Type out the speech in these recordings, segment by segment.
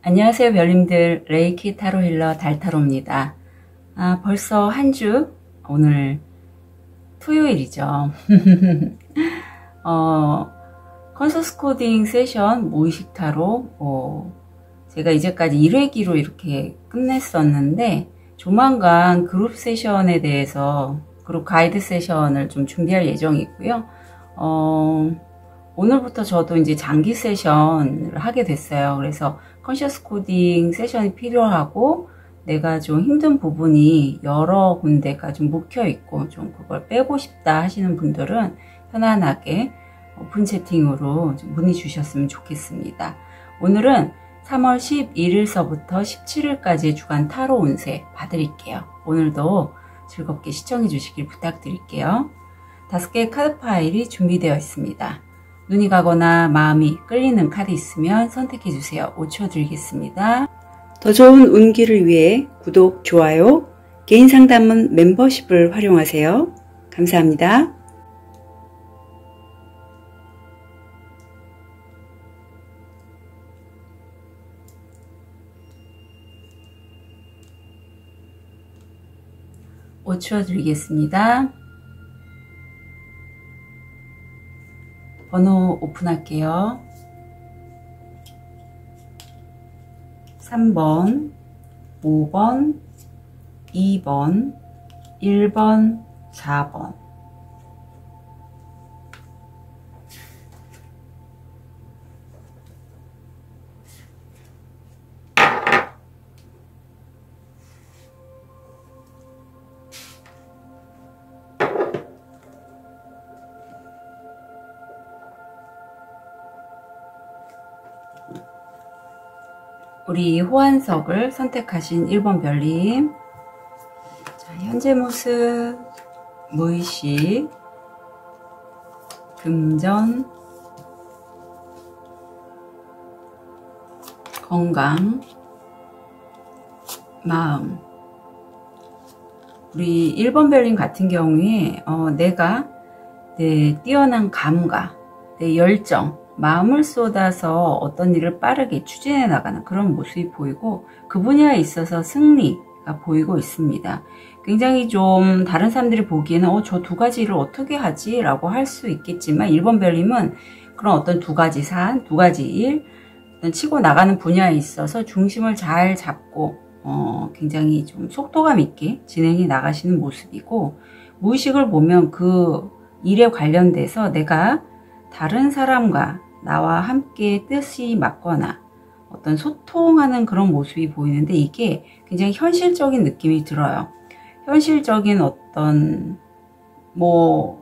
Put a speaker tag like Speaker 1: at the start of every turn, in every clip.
Speaker 1: 안녕하세요 별님들, 레이키 타로 힐러 달타로입니다. 벌써 한 주, 오늘 토요일이죠. 컨서스 코딩 세션 무의식 타로, 제가 이제까지 1회기로 이렇게 끝냈었는데 조만간 그룹 세션에 대해서 그룹 가이드 세션을 좀 준비할 예정이고요. 오늘부터 저도 이제 장기 세션을 하게 됐어요. 그래서 컨셔스 코딩 세션이 필요하고 내가 좀 힘든 부분이 여러 군데가 좀 묵혀 있고 좀 그걸 빼고 싶다 하시는 분들은 편안하게 오픈 채팅으로 좀 문의 주셨으면 좋겠습니다. 오늘은 3월 11일서부터 17일까지의 주간 타로 운세 봐드릴게요. 오늘도 즐겁게 시청해 주시길 부탁드릴게요. 5개의 카드 파일이 준비되어 있습니다. 눈이 가거나 마음이 끌리는 카드 있으면 선택해 주세요. 5초 드리겠습니다. 더 좋은 운기를 위해 구독, 좋아요, 개인 상담은 멤버십을 활용하세요. 감사합니다. (5초) 드리겠습니다. 번호 오픈할게요. 3번, 5번, 2번, 1번, 4번. 우리 호환석을 선택하신 1번 별님. 자, 현재 모습, 무의식, 금전, 건강, 마음. 우리 1번 별님 같은 경우에 내가 내 뛰어난 감각, 내 열정, 마음을 쏟아서 어떤 일을 빠르게 추진해 나가는 그런 모습이 보이고 그 분야에 있어서 승리가 보이고 있습니다. 굉장히 좀 다른 사람들이 보기에는 저 두 가지 일을 어떻게 하지? 라고 할 수 있겠지만 1번 별님은 그런 어떤 두 가지 산, 두 가지 일, 치고 나가는 분야에 있어서 중심을 잘 잡고 굉장히 좀 속도감 있게 진행해 나가시는 모습이고 무의식을 보면 그 일에 관련돼서 내가 다른 사람과 나와 함께 뜻이 맞거나 어떤 소통하는 그런 모습이 보이는데 이게 굉장히 현실적인 느낌이 들어요. 현실적인 어떤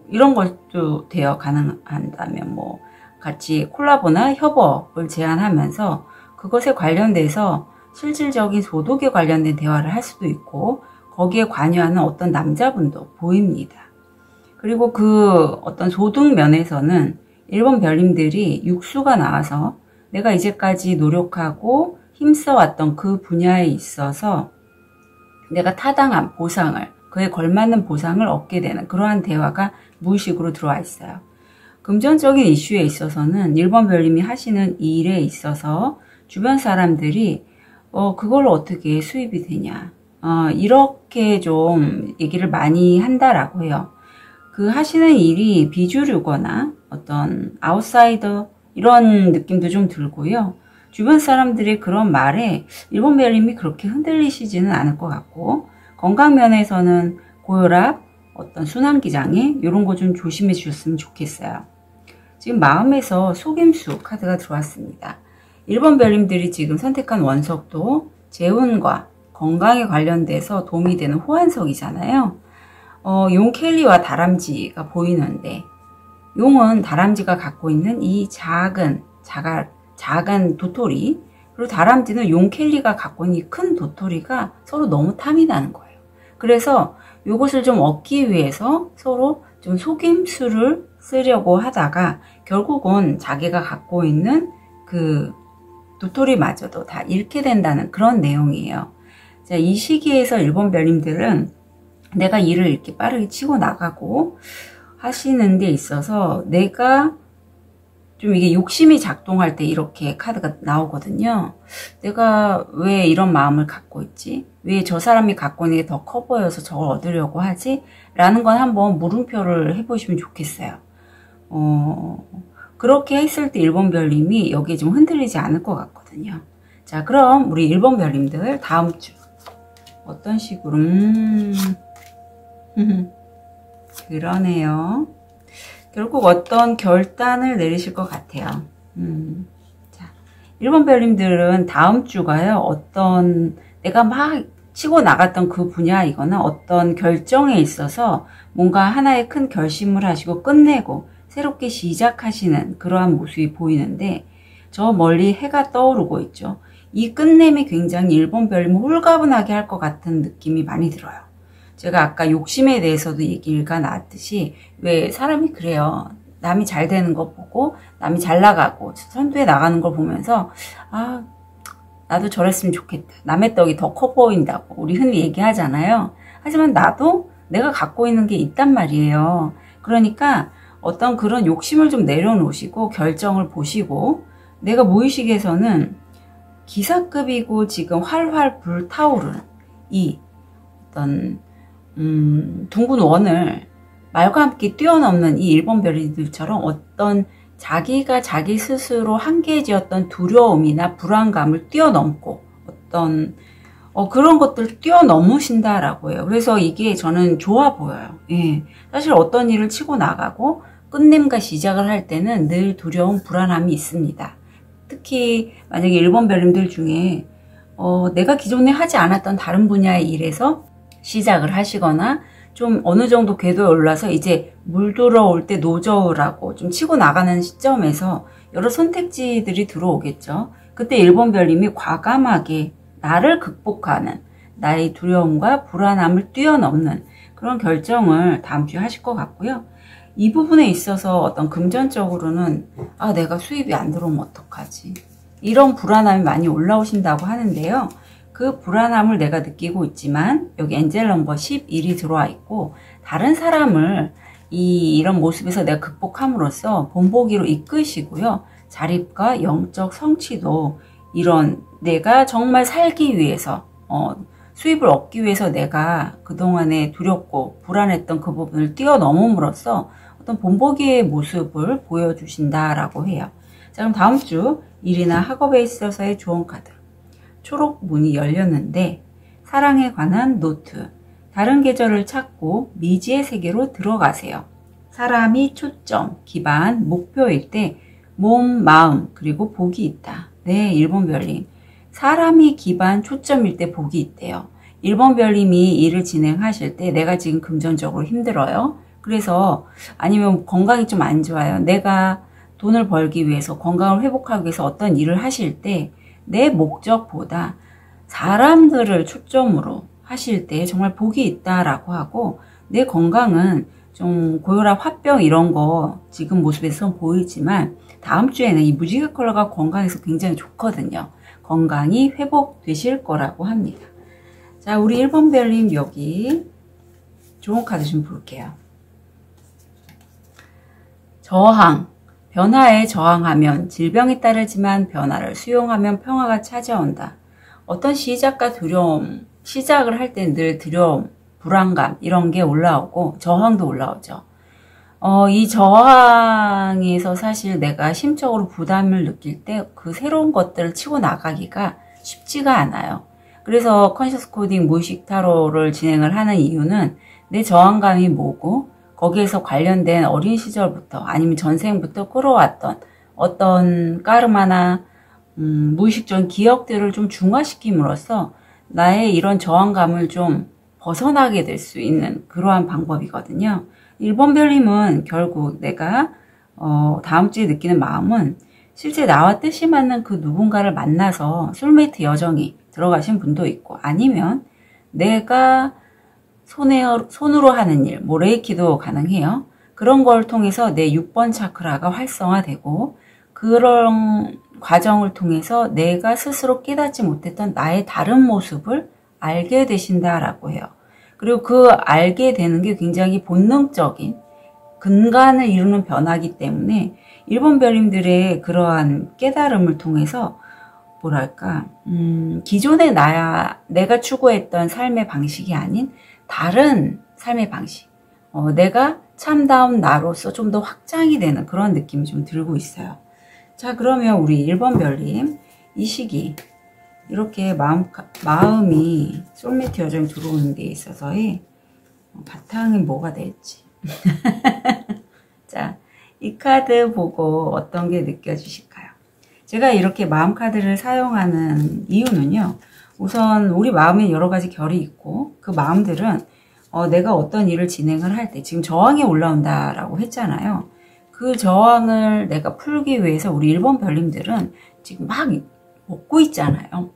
Speaker 1: 이런 것도 되어 가능한다면 같이 콜라보나 협업을 제안하면서 그것에 관련돼서 실질적인 소득에 관련된 대화를 할 수도 있고 거기에 관여하는 어떤 남자분도 보입니다. 그리고 그 어떤 소득 면에서는 1번 별님들이 육수가 나와서 내가 이제까지 노력하고 힘써왔던 그 분야에 있어서 내가 타당한 보상을, 그에 걸맞는 보상을 얻게 되는 그러한 대화가 무의식으로 들어와 있어요. 금전적인 이슈에 있어서는 1번 별님이 하시는 이 일에 있어서 주변 사람들이 그걸로 어떻게 수입이 되냐 이렇게 좀 얘기를 많이 한다라고 해요. 그 하시는 일이 비주류거나 어떤 아웃사이더 이런 느낌도 좀 들고요. 주변 사람들의 그런 말에 1번 별님이 그렇게 흔들리시지는 않을 것 같고 건강 면에서는 고혈압, 어떤 순환기장애 이런 거 좀 조심해 주셨으면 좋겠어요. 지금 마음에서 속임수 카드가 들어왔습니다. 1번 별님들이 지금 선택한 원석도 재운과 건강에 관련돼서 도움이 되는 호환석이잖아요. 용 켈리와 다람쥐가 보이는데 용은 다람쥐가 갖고 있는 이 작은 도토리, 그리고 다람쥐는 용 켈리가 갖고 있는 이 큰 도토리가 서로 너무 탐이 나는 거예요. 그래서 이것을 좀 얻기 위해서 서로 좀 속임수를 쓰려고 하다가 결국은 자기가 갖고 있는 그 도토리마저도 다 잃게 된다는 그런 내용이에요. 자, 이 시기에서 1번 별님들은 내가 일을 이렇게 빠르게 치고 나가고 하시는 데 있어서 내가 좀 이게 욕심이 작동할 때 이렇게 카드가 나오거든요. 내가 왜 이런 마음을 갖고 있지? 왜 저 사람이 갖고 있는 게 더 커 보여서 저걸 얻으려고 하지? 라는 건 한번 물음표를 해보시면 좋겠어요. 그렇게 했을 때 1번 별님이 여기에 좀 흔들리지 않을 것 같거든요. 자, 그럼 우리 1번 별님들 다음 주 어떤 식으로 그러네요. 결국 어떤 결단을 내리실 것 같아요. 자, 1번 별님들은 다음 주가요, 어떤 내가 막 치고 나갔던 그 분야이거나 어떤 결정에 있어서 뭔가 하나의 큰 결심을 하시고 끝내고 새롭게 시작하시는 그러한 모습이 보이는데, 저 멀리 해가 떠오르고 있죠. 이 끝냄이 굉장히 1번 별님을 홀가분하게 할 것 같은 느낌이 많이 들어요. 제가 아까 욕심에 대해서도 얘기가 나왔듯이, 왜 사람이 그래요. 남이 잘 되는 거 보고 남이 잘 나가고 선두에 나가는 걸 보면서 아, 나도 저랬으면 좋겠다. 남의 떡이 더 커 보인다고 우리 흔히 얘기하잖아요. 하지만 나도 내가 갖고 있는 게 있단 말이에요. 그러니까 어떤 그런 욕심을 좀 내려놓으시고 결정을 보시고, 내가 무의식에서는 기사급이고 지금 활활 불타오르는 이 어떤 둥근 원을 말과 함께 뛰어넘는 이 1번 별이들처럼 어떤 자기가 자기 스스로 한계지었던 두려움이나 불안감을 뛰어넘고 어떤 그런 것들을 뛰어넘으신다라고 해요. 그래서 이게 저는 좋아 보여요. 예. 사실 어떤 일을 치고 나가고 끝냄과 시작을 할 때는 늘 두려움, 불안함이 있습니다. 특히 만약에 1번 별님들 중에 내가 기존에 하지 않았던 다른 분야의 일에서 시작을 하시거나 좀 어느 정도 궤도에 올라서 이제 물 들어올 때 노저우라고 좀 치고 나가는 시점에서 여러 선택지들이 들어오겠죠. 그때 1번 별님이 과감하게 나를 극복하는, 나의 두려움과 불안함을 뛰어넘는 그런 결정을 다음 주에 하실 것 같고요. 이 부분에 있어서 어떤 금전적으로는 내가 수입이 안 들어오면 어떡하지? 이런 불안함이 많이 올라오신다고 하는데요. 그 불안함을 내가 느끼고 있지만 여기 엔젤 넘버 11이 들어와 있고, 다른 사람을 이런 모습에서 내가 극복함으로써 본보기로 이끄시고요. 자립과 영적 성취도, 이런 내가 정말 살기 위해서 수입을 얻기 위해서 내가 그동안에 두렵고 불안했던 그 부분을 뛰어넘음으로써 어떤 본보기의 모습을 보여주신다라고 해요. 자, 그럼 다음 주 일이나 학업에 있어서의 조언 카드. 초록 문이 열렸는데 사랑에 관한 노트. 다른 계절을 찾고 미지의 세계로 들어가세요. 사람이 초점, 기반, 목표일 때 몸, 마음, 그리고 복이 있다. 네, 1번 별님. 사람이 기반, 초점일 때 복이 있대요. 1번 별님이 일을 진행하실 때 내가 지금 금전적으로 힘들어요. 그래서 아니면 건강이 좀 안 좋아요. 내가 돈을 벌기 위해서, 건강을 회복하기 위해서 어떤 일을 하실 때 내 목적보다 사람들을 초점으로 하실 때 정말 복이 있다라고 하고, 내 건강은 좀 고혈압, 화병 이런 거 지금 모습에서 보이지만 다음 주에는 이 무지개 컬러가 건강에서 굉장히 좋거든요. 건강이 회복되실 거라고 합니다. 자, 우리 1번 별님 여기 좋은 카드 좀 볼게요. 저항. 변화에 저항하면 질병이 따르지만 변화를 수용하면 평화가 찾아온다. 어떤 시작과 두려움, 시작을 할 때 늘 두려움, 불안감 이런 게 올라오고 저항도 올라오죠. 이 저항에서 사실 내가 심적으로 부담을 느낄 때 그 새로운 것들을 치고 나가기가 쉽지가 않아요. 그래서 컨셔스 코딩 무의식 타로를 진행을 하는 이유는 내 저항감이 뭐고, 거기에서 관련된 어린 시절부터 아니면 전생부터 끌어왔던 어떤 까르마나 무의식적인 기억들을 좀 중화시킴으로써 나의 이런 저항감을 좀 벗어나게 될 수 있는 그러한 방법이거든요. 1번 별님은 결국 내가 다음 주에 느끼는 마음은 실제 나와 뜻이 맞는 그 누군가를 만나서 솔메이트 여정이 들어가신 분도 있고, 아니면 내가 손으로 하는 일, 뭐 레이키도 가능해요. 그런 걸 통해서 내 6번 차크라가 활성화되고, 그런 과정을 통해서 내가 스스로 깨닫지 못했던 나의 다른 모습을 알게 되신다라고 해요. 그리고 그 알게 되는 게 굉장히 본능적인 근간을 이루는 변화이기 때문에 1번 별님들의 그러한 깨달음을 통해서 뭐랄까 기존의 내가 추구했던 삶의 방식이 아닌 다른 삶의 방식, 내가 참다운 나로서 좀 더 확장이 되는 그런 느낌이 좀 들고 있어요. 자, 그러면 우리 1번 별님 이 시기 이렇게 마음이 소울메이트 여정이 들어오는 데 있어서의 바탕이 뭐가 될지 자, 이 카드 보고 어떤 게 느껴지실까요? 제가 이렇게 마음 카드를 사용하는 이유는요, 우선 우리 마음에 여러 가지 결이 있고 그 마음들은 내가 어떤 일을 진행을 할 때 지금 저항이 올라온다라고 했잖아요. 그 저항을 내가 풀기 위해서 우리 1번 별님들은 지금 막 먹고 있잖아요.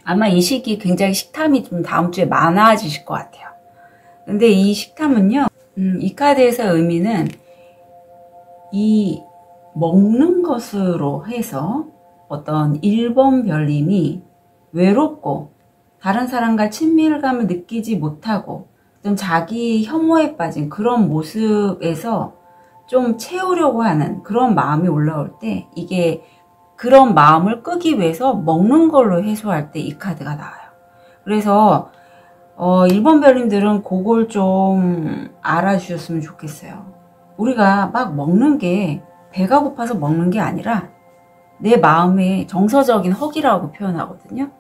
Speaker 1: 아마 이 시기 굉장히 식탐이 좀 다음 주에 많아지실 것 같아요. 근데 이 식탐은요, 이 카드에서 의미는 이 먹는 것으로 해서 어떤 1번 별님이 외롭고 다른 사람과 친밀감을 느끼지 못하고 좀 자기 혐오에 빠진 그런 모습에서 좀 채우려고 하는 그런 마음이 올라올 때, 이게 그런 마음을 끄기 위해서 먹는 걸로 해소할 때 이 카드가 나와요. 그래서 1번 별님들은 그걸 좀 알아주셨으면 좋겠어요. 우리가 막 먹는 게 배가 고파서 먹는 게 아니라 내 마음의 정서적인 허기라고 표현하거든요.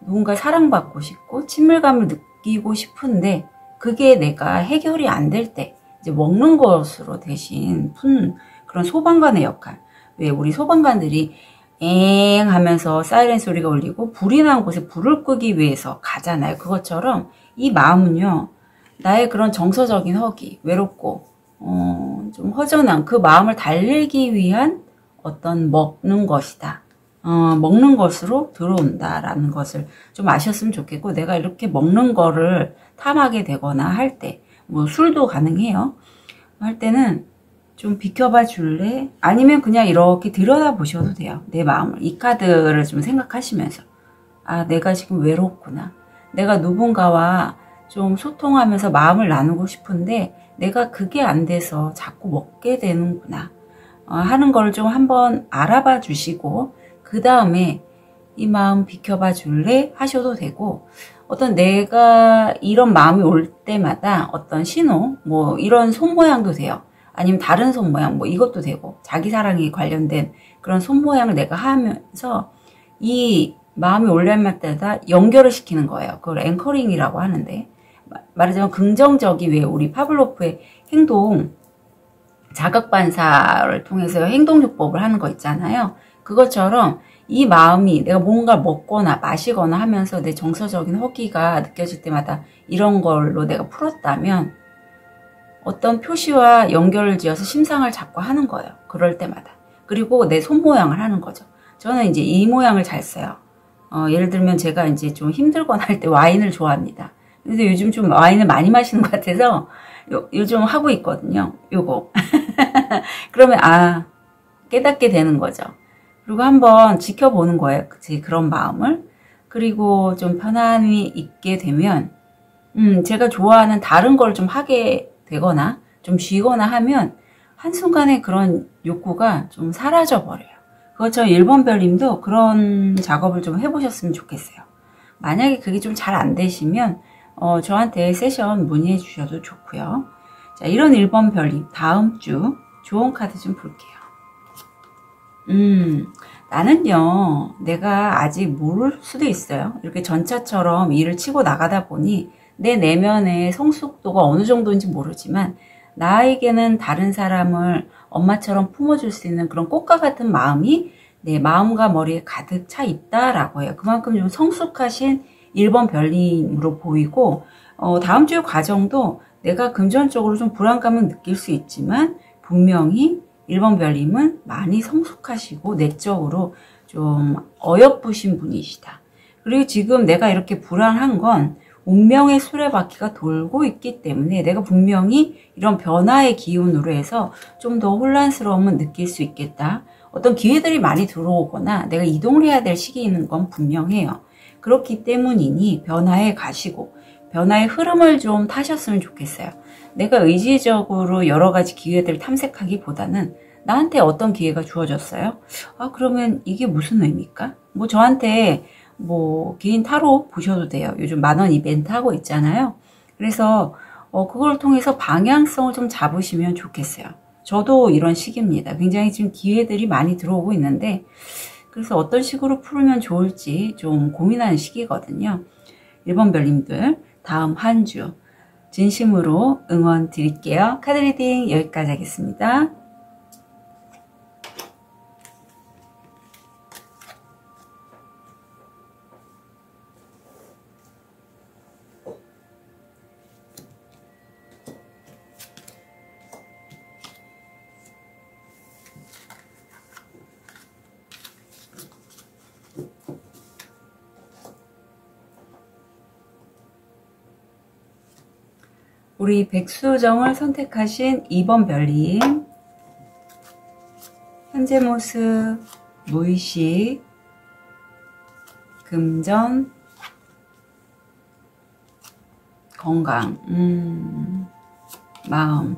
Speaker 1: 누군가 사랑받고 싶고 친밀감을 느끼고 싶은데 그게 내가 해결이 안 될 때 이제 먹는 것으로 대신 푼 그런 소방관의 역할. 왜 우리 소방관들이 엥 하면서 사이렌 소리가 울리고 불이 난 곳에 불을 끄기 위해서 가잖아요. 그것처럼 이 마음은요, 나의 그런 정서적인 허기, 외롭고 좀 허전한 그 마음을 달래기 위한 어떤 먹는 것이다. 먹는 것으로 들어온다라는 것을 좀 아셨으면 좋겠고, 내가 이렇게 먹는 거를 탐하게 되거나 할 때, 뭐 술도 가능해요. 할 때는 좀 비켜봐 줄래? 아니면 그냥 이렇게 들여다보셔도 돼요. 내 마음을. 이 카드를 좀 생각하시면서. 아, 내가 지금 외롭구나. 내가 누군가와 좀 소통하면서 마음을 나누고 싶은데 내가 그게 안 돼서 자꾸 먹게 되는구나. 하는 걸 좀 한번 알아봐 주시고 그 다음에 이 마음 비켜봐 줄래? 하셔도 되고, 어떤 내가 이런 마음이 올 때마다 어떤 신호, 뭐 이런 손모양도 돼요. 아니면 다른 손모양, 뭐 이것도 되고, 자기 사랑에 관련된 그런 손모양을 내가 하면서 이 마음이 올 때마다 연결을 시키는 거예요. 그걸 앵커링이라고 하는데, 말하자면 긍정적이 왜 우리 파블로프의 행동, 자극반사를 통해서 행동요법을 하는 거 있잖아요. 그것처럼 이 마음이 내가 뭔가 먹거나 마시거나 하면서 내 정서적인 허기가 느껴질 때마다 이런 걸로 내가 풀었다면 어떤 표시와 연결을 지어서 심상을 잡고 하는 거예요. 그럴 때마다. 그리고 내 손모양을 하는 거죠. 저는 이제 이 모양을 잘 써요. 예를 들면 제가 이제 좀 힘들거나 할 때 와인을 좋아합니다. 근데 요즘 좀 와인을 많이 마시는 것 같아서 요즘 하고 있거든요. 요거. 그러면 깨닫게 되는 거죠. 그리고 한번 지켜보는 거예요. 그런 마음을. 그리고 좀 편안히 있게 되면 제가 좋아하는 다른 걸 좀 하게 되거나 좀 쉬거나 하면 한순간에 그런 욕구가 좀 사라져 버려요. 그것처럼 1번 별님도 그런 작업을 좀 해보셨으면 좋겠어요. 만약에 그게 좀 잘 안 되시면 저한테 세션 문의해 주셔도 좋고요. 자, 이런 1번 별님 다음 주 좋은 카드 좀 볼게요. 나는요, 내가 아직 모를 수도 있어요. 이렇게 전차처럼 일을 치고 나가다 보니 내 내면의 성숙도가 어느 정도인지 모르지만 나에게는 다른 사람을 엄마처럼 품어줄 수 있는 그런 꽃과 같은 마음이 내 마음과 머리에 가득 차 있다라고 해요. 그만큼 좀 성숙하신 1번 별님으로 보이고, 다음 주의 과정도 내가 금전적으로 좀 불안감은 느낄 수 있지만 분명히 1번 별님은 많이 성숙하시고 내적으로 좀 어여쁘신 분이시다. 그리고 지금 내가 이렇게 불안한 건 운명의 수레바퀴가 돌고 있기 때문에 내가 분명히 이런 변화의 기운으로 해서 좀 더 혼란스러움은 느낄 수 있겠다. 어떤 기회들이 많이 들어오거나 내가 이동을 해야 될 시기인 건 분명해요. 그렇기 때문이니 변화에 가시고 변화의 흐름을 좀 타셨으면 좋겠어요. 내가 의지적으로 여러 가지 기회들을 탐색하기보다는 나한테 어떤 기회가 주어졌어요? 아, 그러면 이게 무슨 의미일까? 뭐 저한테 뭐 개인 타로 보셔도 돼요. 요즘 10,000원 이벤트 하고 있잖아요. 그래서 그걸 통해서 방향성을 좀 잡으시면 좋겠어요. 저도 이런 시기입니다. 굉장히 지금 기회들이 많이 들어오고 있는데, 그래서 어떤 식으로 풀면 좋을지 좀 고민하는 시기거든요. 1번 별님들 다음 한 주 진심으로 응원 드릴게요. 카드 리딩 여기까지 하겠습니다. 우리 백수정을 선택하신 2번 별님, 현재 모습, 무의식, 금전, 건강, 마음.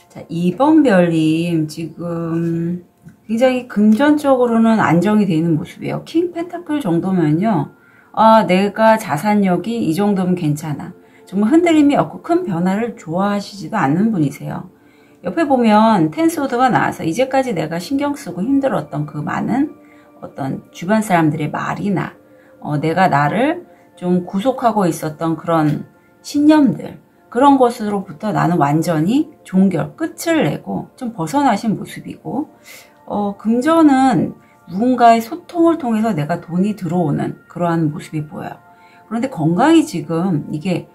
Speaker 1: 자, 2번 별님 지금 굉장히 금전적으로는 안정이 되는 모습이에요. 킹 펜타클 정도면요, 아, 내가 자산력이 이 정도면 괜찮아. 정말 흔들림이 없고 큰 변화를 좋아하시지도 않는 분이세요. 옆에 보면 텐스워드가 나와서 이제까지 내가 신경 쓰고 힘들었던 그 많은 어떤 주변 사람들의 말이나 내가 나를 좀 구속하고 있었던 그런 신념들, 그런 것으로부터 나는 완전히 종결, 끝을 내고 좀 벗어나신 모습이고, 금전은 누군가의 소통을 통해서 내가 돈이 들어오는 그러한 모습이 보여요. 그런데 건강이 지금 이게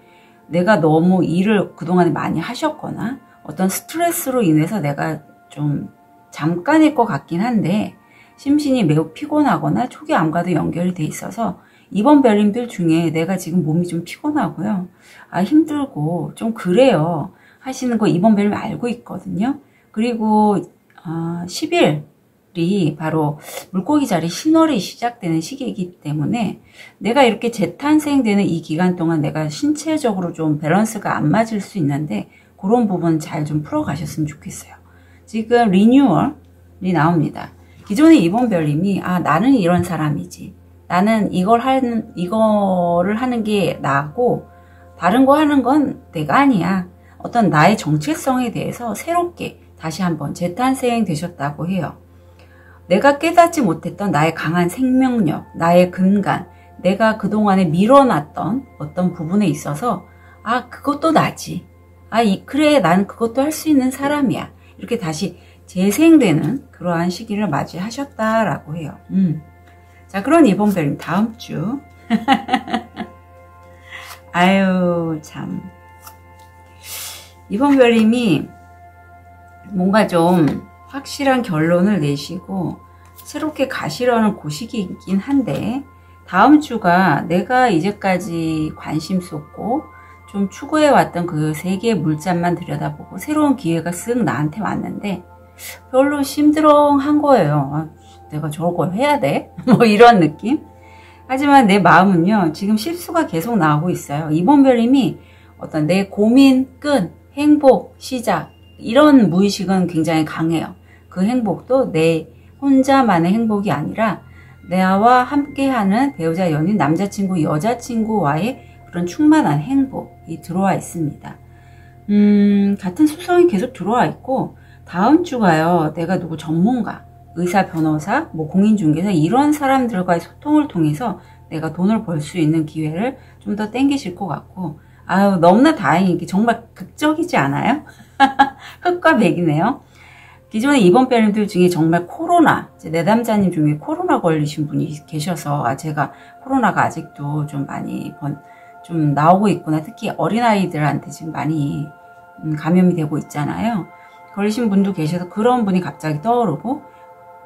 Speaker 1: 내가 너무 일을 그동안에 많이 하셨거나 어떤 스트레스로 인해서 내가 좀 잠깐일 것 같긴 한데 심신이 매우 피곤하거나 초기암과도 연결이 돼 있어서 2번 별님들 중에 내가 지금 몸이 좀 피곤하고요. 아, 힘들고 좀 그래요 하시는 거 2번 별님 알고 있거든요. 그리고 10일이 바로 물고기 자리 신월이 시작되는 시기이기 때문에 내가 이렇게 재탄생되는 이 기간 동안 내가 신체적으로 좀 밸런스가 안 맞을 수 있는데 그런 부분 잘 좀 풀어가셨으면 좋겠어요. 지금 리뉴얼이 나옵니다. 기존에 2번 별님이 아, 나는 이런 사람이지, 나는 이거를 하는 게 나고 다른 거 하는 건 내가 아니야, 어떤 나의 정체성에 대해서 새롭게 다시 한번 재탄생 되셨다고 해요. 내가 깨닫지 못했던 나의 강한 생명력, 나의 근간, 내가 그동안에 밀어놨던 어떤 부분에 있어서 아, 그것도 나지, 아, 그래, 난 그것도 할 수 있는 사람이야, 이렇게 다시 재생되는 그러한 시기를 맞이하셨다라고 해요. 자, 그런 2번 별님 다음 주 아유 참, 2번 별님이 뭔가 좀 확실한 결론을 내시고 새롭게 가시려는 그 시기이긴 한데, 다음 주가 내가 이제까지 관심 쏟고 좀 추구해왔던 그 세 개의 물잔만 들여다보고 새로운 기회가 쓱 나한테 왔는데 별로 심드렁한 거예요. 아, 내가 저걸 해야 돼? 뭐 이런 느낌? 하지만 내 마음은요, 지금 실수가 계속 나오고 있어요. 2번 별님이 어떤 내 고민, 끈, 행복, 시작, 이런 무의식은 굉장히 강해요. 그 행복도 내 혼자만의 행복이 아니라 나와 함께하는 배우자, 연인, 남자친구, 여자친구와의 그런 충만한 행복이 들어와 있습니다. 같은 수성이 계속 들어와 있고, 다음 주가요, 내가 누구 전문가, 의사, 변호사, 뭐 공인중개사, 이런 사람들과의 소통을 통해서 내가 돈을 벌 수 있는 기회를 좀 더 땡기실 것 같고, 아유, 너무나 다행히 정말 극적이지 않아요? 흑과 백이네요. 기존에 2번 별님들 중에 정말 코로나, 내 남자님 중에 코로나 걸리신 분이 계셔서 아, 제가 코로나가 아직도 좀 많이 좀 나오고 있구나. 특히 어린아이들한테 지금 많이 감염이 되고 있잖아요. 걸리신 분도 계셔서 그런 분이 갑자기 떠오르고,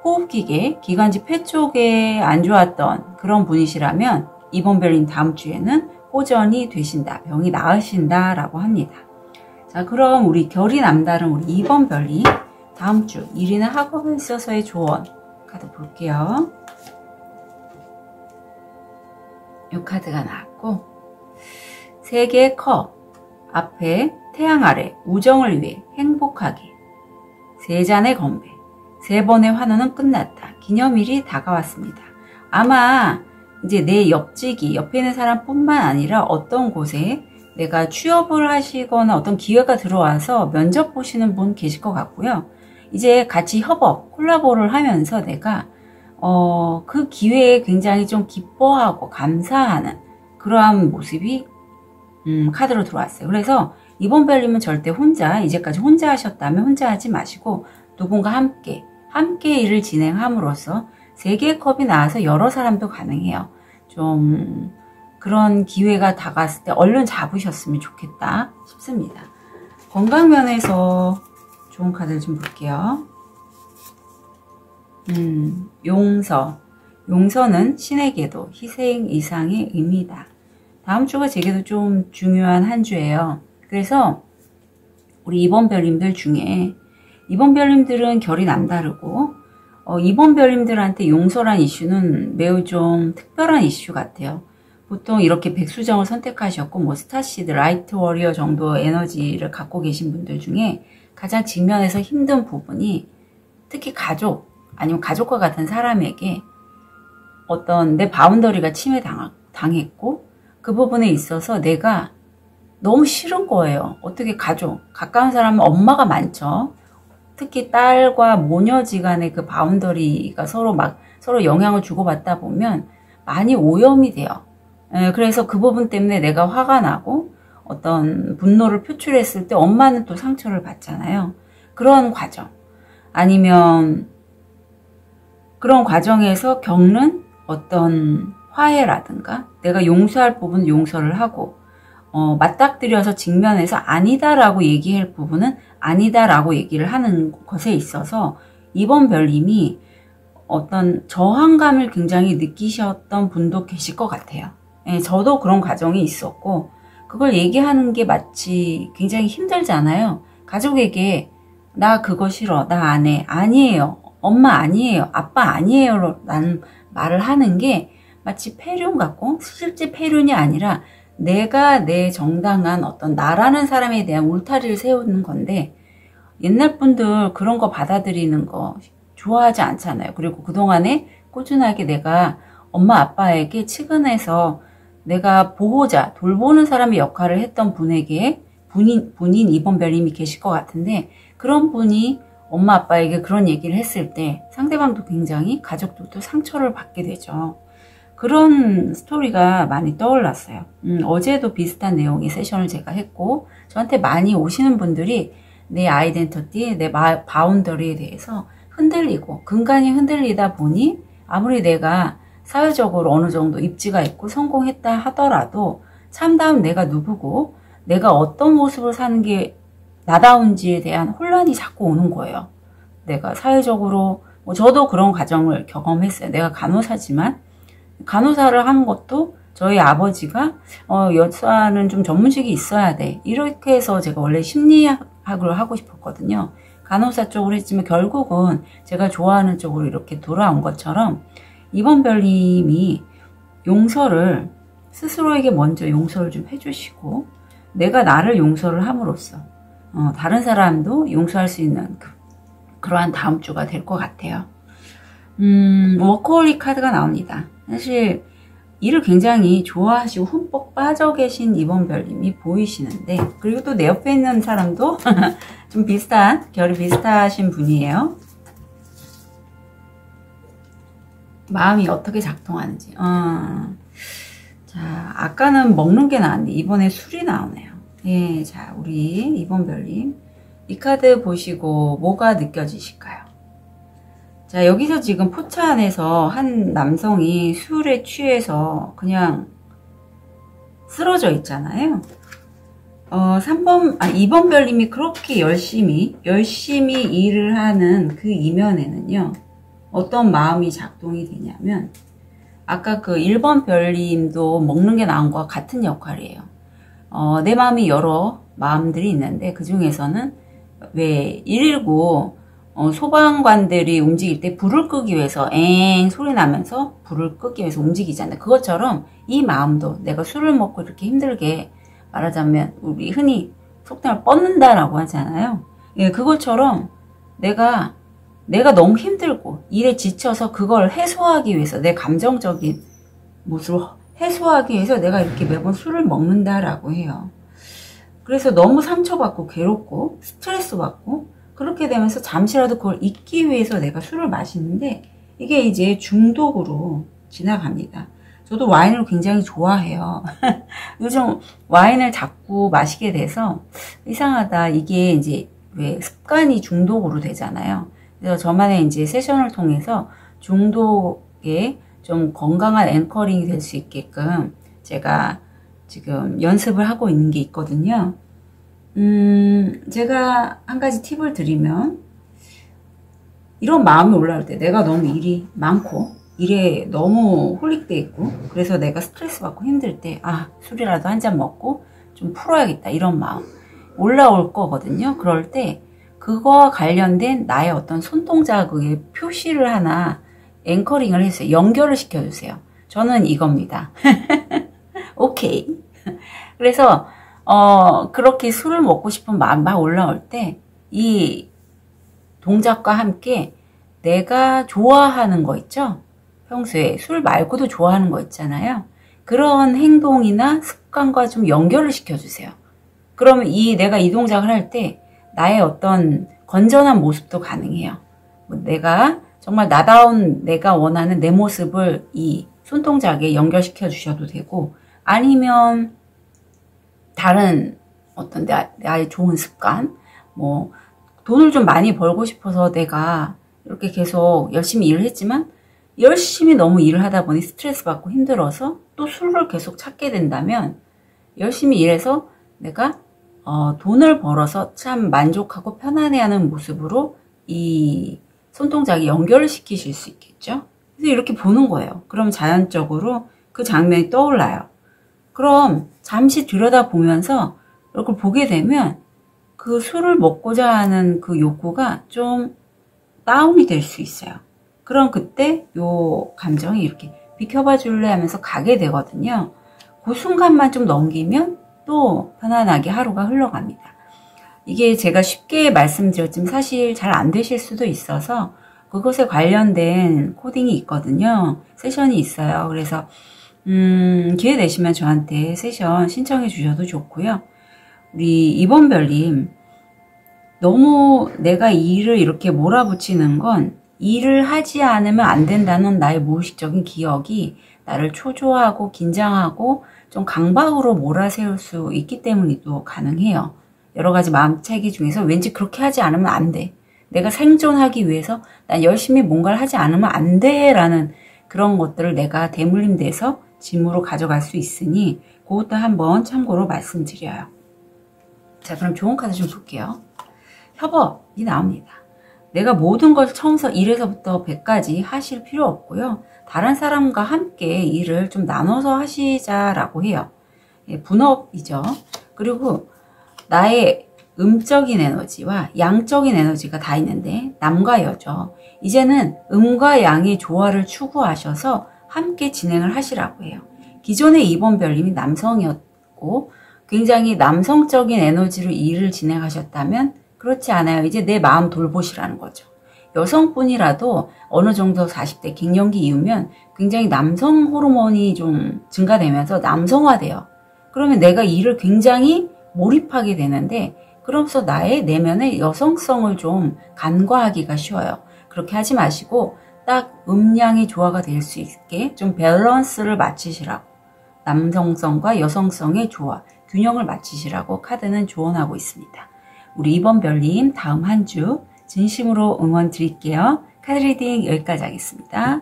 Speaker 1: 호흡기계, 기관지 폐 쪽에 안 좋았던 그런 분이시라면 2번 별님 다음 주에는 호전이 되신다, 병이 나으신다 라고 합니다. 자, 그럼 우리 결이 남다른 우리 2번 별님 다음 주 일이나 학업에 있어서의 조언 카드 볼게요. 이 카드가 나왔고, 3개의 컵 앞에 태양 아래 우정을 위해 행복하게, 3잔의 건배, 3번의 환호는 끝났다. 기념일이 다가왔습니다. 아마 이제 내 옆지기, 옆에 있는 사람뿐만 아니라 어떤 곳에 내가 취업을 하시거나 어떤 기회가 들어와서 면접 보시는 분 계실 것 같고요. 이제 같이 협업, 콜라보를 하면서 내가 그 기회에 굉장히 좀 기뻐하고 감사하는 그러한 모습이 카드로 들어왔어요. 그래서 이번 별님은 절대 혼자, 이제까지 혼자 하셨다면 혼자 하지 마시고 누군가 함께 일을 진행함으로써 3개의 컵이 나와서 여러 사람도 가능해요. 좀 그런 기회가 다가왔을 때 얼른 잡으셨으면 좋겠다 싶습니다. 건강면에서 좋은 카드를 좀 볼게요. 용서는 신의 계도, 희생 이상의 의미다. 다음 주가 제게도 좀 중요한 한 주예요. 그래서 우리 이번 별님들 중에 이번 별님들은 결이 남다르고 이번 별님들한테 용서란 이슈는 매우 좀 특별한 이슈 같아요. 보통 이렇게 백수정을 선택하셨고 뭐 스타시드, 라이트 워리어 정도 에너지를 갖고 계신 분들 중에 가장 직면해서 힘든 부분이 특히 가족 아니면 가족과 같은 사람에게 어떤 내 바운더리가 침해당했고 그 부분에 있어서 내가 너무 싫은 거예요. 어떻게 가까운 사람은 엄마가 많죠. 특히 딸과 모녀지간의 그 바운더리가 서로 영향을 주고받다 보면 많이 오염이 돼요. 그래서 그 부분 때문에 내가 화가 나고 어떤 분노를 표출했을 때 엄마는 또 상처를 받잖아요. 그런 과정 아니면 그런 과정에서 겪는 어떤 화해라든가 내가 용서할 부분은 용서를 하고 맞닥뜨려서 직면해서 아니다라고 얘기할 부분은 아니다라고 얘기를 하는 것에 있어서 이번 별님이 어떤 저항감을 굉장히 느끼셨던 분도 계실 것 같아요. 저도 그런 과정이 있었고 그걸 얘기하는 게 마치 굉장히 힘들잖아요. 가족에게 나 그거 싫어, 나 안 해, 아니에요, 엄마 아니에요, 아빠 아니에요 라는 말을 하는 게 마치 폐륜 같고 실제 폐륜이 아니라 내가 내 정당한 어떤 나라는 사람에 대한 울타리를 세우는 건데 옛날 분들 그런 거 받아들이는 거 좋아하지 않잖아요. 그리고 그동안에 꾸준하게 내가 엄마 아빠에게 측은해서 내가 보호자, 돌보는 사람의 역할을 했던 분인 이번 별님이 계실 것 같은데 그런 분이 엄마 아빠에게 그런 얘기를 했을 때 상대방도 굉장히 가족들도 상처를 받게 되죠. 그런 스토리가 많이 떠올랐어요. 어제도 비슷한 내용의 세션을 제가 했고 저한테 많이 오시는 분들이 내 아이덴티티, 내 바운더리에 대해서 흔들리고 근간이 흔들리다 보니 아무리 내가 사회적으로 어느 정도 입지가 있고 성공했다 하더라도 참다운 내가 누구고 내가 어떤 모습을 사는 게 나다운지에 대한 혼란이 자꾸 오는 거예요. 내가 사회적으로 저도 그런 과정을 경험했어요. 내가 간호사지만 간호사를 하는 것도 저희 아버지가 여자는 좀 전문직이 있어야 돼 이렇게 해서 제가 원래 심리학을 하고 싶었거든요. 간호사 쪽으로 했지만 결국은 제가 좋아하는 쪽으로 이렇게 돌아온 것처럼 이번 별님이 용서를 스스로에게 먼저 용서를 좀 해주시고 내가 나를 용서를 함으로써 다른 사람도 용서할 수 있는 그러한 다음 주가 될 것 같아요. 워커홀릭 카드가 나옵니다. 사실 일을 굉장히 좋아하시고 흠뻑 빠져 계신 이번 별님이 보이시는데 그리고 또 내 옆에 있는 사람도 좀 결이 비슷하신 분이에요. 마음이 어떻게 작동하는지. 자, 아까는 먹는 게 나왔는데 이번에 술이 나오네요. 예, 자, 우리 이번 별님 이 카드 보시고 뭐가 느껴지실까요? 자, 여기서 지금 포차 안에서 한 남성이 술에 취해서 그냥 쓰러져 있잖아요. 2번 별님이 그렇게 열심히 일을 하는 그 이면에는요, 어떤 마음이 작동이 되냐면, 아까 그 1번 별님도 먹는 게 나온 거와 같은 역할이에요. 내 마음이 여러 마음들이 있는데, 그 중에서는 왜 119 소방관들이 움직일 때 불을 끄기 위해서 엥 소리 나면서 불을 끄기 위해서 움직이잖아요. 그것처럼 이 마음도 내가 술을 먹고 이렇게 힘들게 말하자면 우리 흔히 속담을 뻗는다라고 하잖아요. 예, 그것처럼 내가 내가 너무 힘들고 일에 지쳐서 그걸 해소하기 위해서, 내 감정적인 모습을 해소하기 위해서 내가 이렇게 매번 술을 먹는다라고 해요. 그래서 너무 상처받고 괴롭고 스트레스 받고 그렇게 되면서 잠시라도 그걸 잊기 위해서 내가 술을 마시는데, 이게 이제 중독으로 지나갑니다. 저도 와인을 굉장히 좋아해요. 요즘 와인을 자꾸 마시게 돼서 이상하다. 이게 이제 왜 습관이 중독으로 되잖아요. 그래서 저만의 이제 세션을 통해서 중독에 좀 건강한 앵커링이 될 수 있게끔 제가 지금 연습을 하고 있는 게 있거든요. 제가 한 가지 팁을 드리면, 이런 마음이 올라올 때, 내가 너무 일이 많고 일에 너무 홀릭돼 있고 그래서 내가 스트레스 받고 힘들 때, 아, 술이라도 한 잔 먹고 좀 풀어야겠다, 이런 마음 올라올 거거든요. 그럴 때 그거와 관련된 나의 어떤 손동작의 표시를 하나 앵커링을 해주세요. 연결을 시켜주세요. 저는 이겁니다. 오케이. 그래서 그렇게 술을 먹고 싶은 마음 막 올라올 때 이 동작과 함께 내가 좋아하는 거 있죠? 평소에 술 말고도 좋아하는 거 있잖아요. 그런 행동이나 습관과 좀 연결을 시켜주세요. 그러면 내가 이 동작을 할 때 나의 어떤 건전한 모습도 가능해요. 내가 정말 나다운 내가 원하는 내 모습을 이 손동작에 연결시켜 주셔도 되고, 아니면 다른 어떤 나의 좋은 습관, 뭐 돈을 좀 많이 벌고 싶어서 내가 이렇게 계속 열심히 일을 했지만 열심히 너무 일을 하다 보니 스트레스 받고 힘들어서 또 술을 계속 찾게 된다면, 열심히 일해서 내가 돈을 벌어서 참 만족하고 편안해하는 모습으로 이 손동작이 연결을 시키실 수 있겠죠. 그래서 이렇게 보는 거예요. 그럼 자연적으로 그 장면이 떠올라요. 그럼 잠시 들여다보면서 이걸 보게 되면 그 술을 먹고자 하는 그 욕구가 좀 다운이 될 수 있어요. 그럼 그때 요 감정이 이렇게 비켜봐 줄래 하면서 가게 되거든요. 그 순간만 좀 넘기면 또 편안하게 하루가 흘러갑니다. 이게 제가 쉽게 말씀드렸지만 사실 잘 안 되실 수도 있어서 그것에 관련된 코딩이 있거든요. 세션이 있어요. 그래서 기회 되시면 저한테 세션 신청해 주셔도 좋고요. 우리 이번별님, 너무 내가 일을 이렇게 몰아붙이는 건 일을 하지 않으면 안 된다는 나의 무의식적인 기억이 나를 초조하고 긴장하고 좀 강박으로 몰아세울 수 있기 때문이도 가능해요. 여러 가지 마음차기 중에서 왠지 그렇게 하지 않으면 안 돼. 내가 생존하기 위해서 난 열심히 뭔가를 하지 않으면 안 돼 라는 그런 것들을 내가 대물림돼서 짐으로 가져갈 수 있으니 그것도 한번 참고로 말씀드려요. 자, 그럼 좋은 카드 좀 볼게요. 협업이 나옵니다. 내가 모든 걸 처음서 1에서부터 100까지 하실 필요 없고요. 다른 사람과 함께 일을 좀 나눠서 하시자라고 해요. 예, 분업이죠. 그리고 나의 음적인 에너지와 양적인 에너지가 다 있는데 남과 여죠. 이제는 음과 양의 조화를 추구하셔서 함께 진행을 하시라고 해요. 기존의 2번 별님이 남성이었고 굉장히 남성적인 에너지로 일을 진행하셨다면 그렇지 않아요. 이제 내 마음 돌보시라는 거죠. 여성분이라도 어느 정도 40대 갱년기 이후면 굉장히 남성 호르몬이 좀 증가되면서 남성화돼요. 그러면 내가 일을 굉장히 몰입하게 되는데, 그러면서 나의 내면의 여성성을 좀 간과하기가 쉬워요. 그렇게 하지 마시고 딱 음양의 조화가 될 수 있게 좀 밸런스를 맞추시라고, 남성성과 여성성의 조화, 균형을 맞추시라고 카드는 조언하고 있습니다. 우리 이번 별님 다음 한 주 진심으로 응원 드릴게요. 카드 리딩 여기까지 하겠습니다.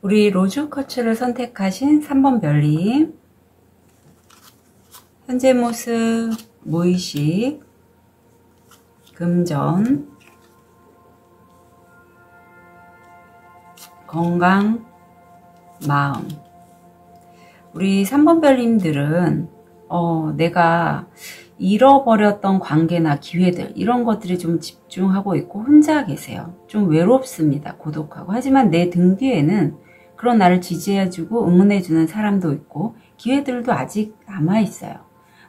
Speaker 1: 우리 로즈 커츠를 선택하신 3번 별님, 현재 모습, 무의식, 금전, 건강, 마음. 우리 3번 별님들은 내가 잃어버렸던 관계나 기회들 이런 것들이 좀 집중하고 있고 혼자 계세요. 좀 외롭습니다. 고독하고. 하지만 내 등 뒤에는 그런 나를 지지해주고 응원해주는 사람도 있고 기회들도 아직 남아있어요.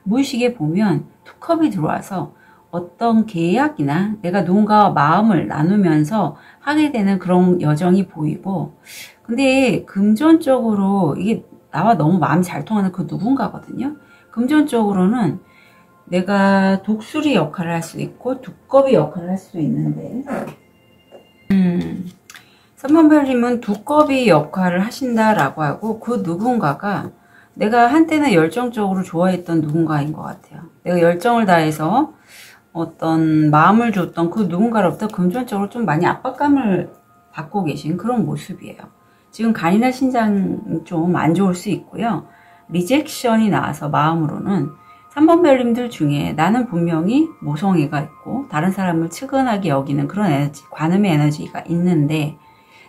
Speaker 1: 무의식에 보면 투컵이 들어와서 어떤 계약이나 내가 누군가와 마음을 나누면서 하게 되는 그런 여정이 보이고, 근데 금전적으로 이게 나와 너무 마음이 잘 통하는 그 누군가거든요. 금전적으로는 내가 독수리 역할을 할 수 있고 두꺼비 역할을 할 수 있는데 3번 별님은 두꺼비 역할을 하신다라고 하고, 그 누군가가 내가 한때는 열정적으로 좋아했던 누군가인 것 같아요. 내가 열정을 다해서 어떤 마음을 줬던 그 누군가로부터 금전적으로 좀 많이 압박감을 받고 계신 그런 모습이에요. 지금 간이나 신장 좀 안 좋을 수 있고요. 리젝션이 나와서 마음으로는 3번 별님들 중에 나는 분명히 모성애가 있고 다른 사람을 측은하게 여기는 그런 에너지, 관음의 에너지가 있는데,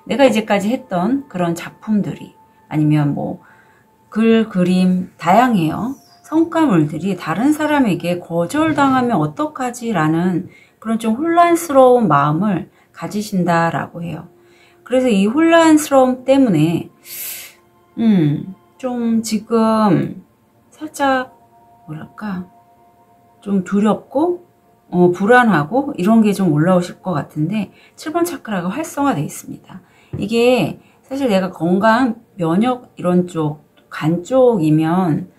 Speaker 1: 내가 이제까지 했던 그런 작품들이 아니면 뭐 글, 그림 다양해요. 성과물들이 다른 사람에게 거절당하면 어떡하지? 라는 그런 좀 혼란스러운 마음을 가지신다라고 해요. 그래서 이 혼란스러움 때문에 좀 지금 살짝 뭐랄까 좀 두렵고 불안하고 이런 게 좀 올라오실 것 같은데, 7번 차크라가 활성화되어 있습니다. 이게 사실 내가 건강, 면역 이런 쪽, 간 쪽이면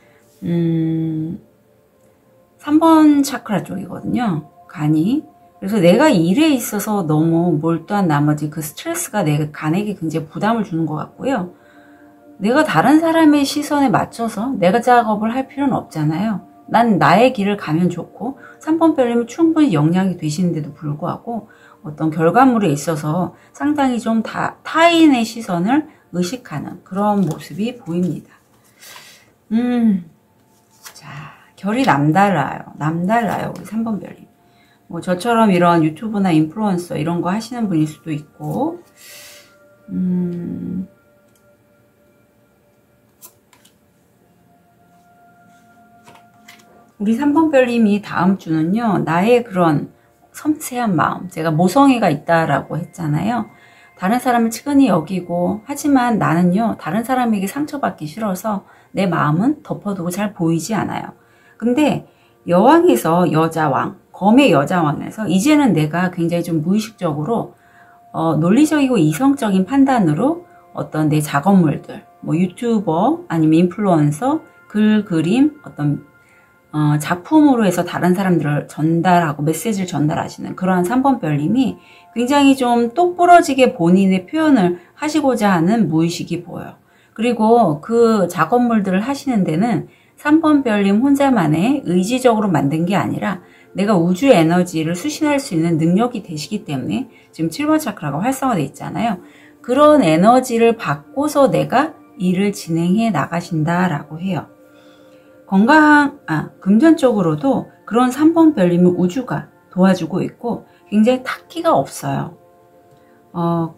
Speaker 1: 3번 차크라 쪽이거든요. 간이. 그래서 내가 일에 있어서 너무 몰두한 나머지 그 스트레스가 내 간에게 굉장히 부담을 주는 것 같고요. 내가 다른 사람의 시선에 맞춰서 내가 작업을 할 필요는 없잖아요. 난 나의 길을 가면 좋고 3번 별님은 충분히 영향이 되시는데도 불구하고 어떤 결과물에 있어서 상당히 좀 타인의 시선을 의식하는 그런 모습이 보입니다. 자, 결이 남달라요. 우리 3번 별님. 뭐 저처럼 이런 유튜브나 인플루언서 이런 거 하시는 분일 수도 있고, 우리 3번 별님이 다음 주는요, 나의 그런 섬세한 마음, 제가 모성애가 있다라고 했잖아요. 다른 사람을 측은히 여기고, 하지만 나는요, 다른 사람에게 상처받기 싫어서 내 마음은 덮어두고 잘 보이지 않아요. 근데 여왕에서 여자왕, 검의 여자왕에서 이제는 내가 굉장히 좀 무의식적으로 논리적이고 이성적인 판단으로 어떤 내 작업물들, 뭐 유튜버 아니면 인플루언서, 글, 그림, 어떤 작품으로 해서 다른 사람들을 전달하고 메시지를 전달하시는 그러한 3번 별님이 굉장히 좀 똑부러지게 본인의 표현을 하시고자 하는 무의식이 보여요. 그리고 그 작업물들을 하시는 데는 3번 별님 혼자만의 의지적으로 만든 게 아니라 내가 우주 에너지를 수신할 수 있는 능력이 되시기 때문에 지금 7번 차크라가 활성화되어 있잖아요. 그런 에너지를 받고서 내가 일을 진행해 나가신다라고 해요. 금전적으로도 그런 3번 별님은 우주가 도와주고 있고 굉장히 탁기가 없어요.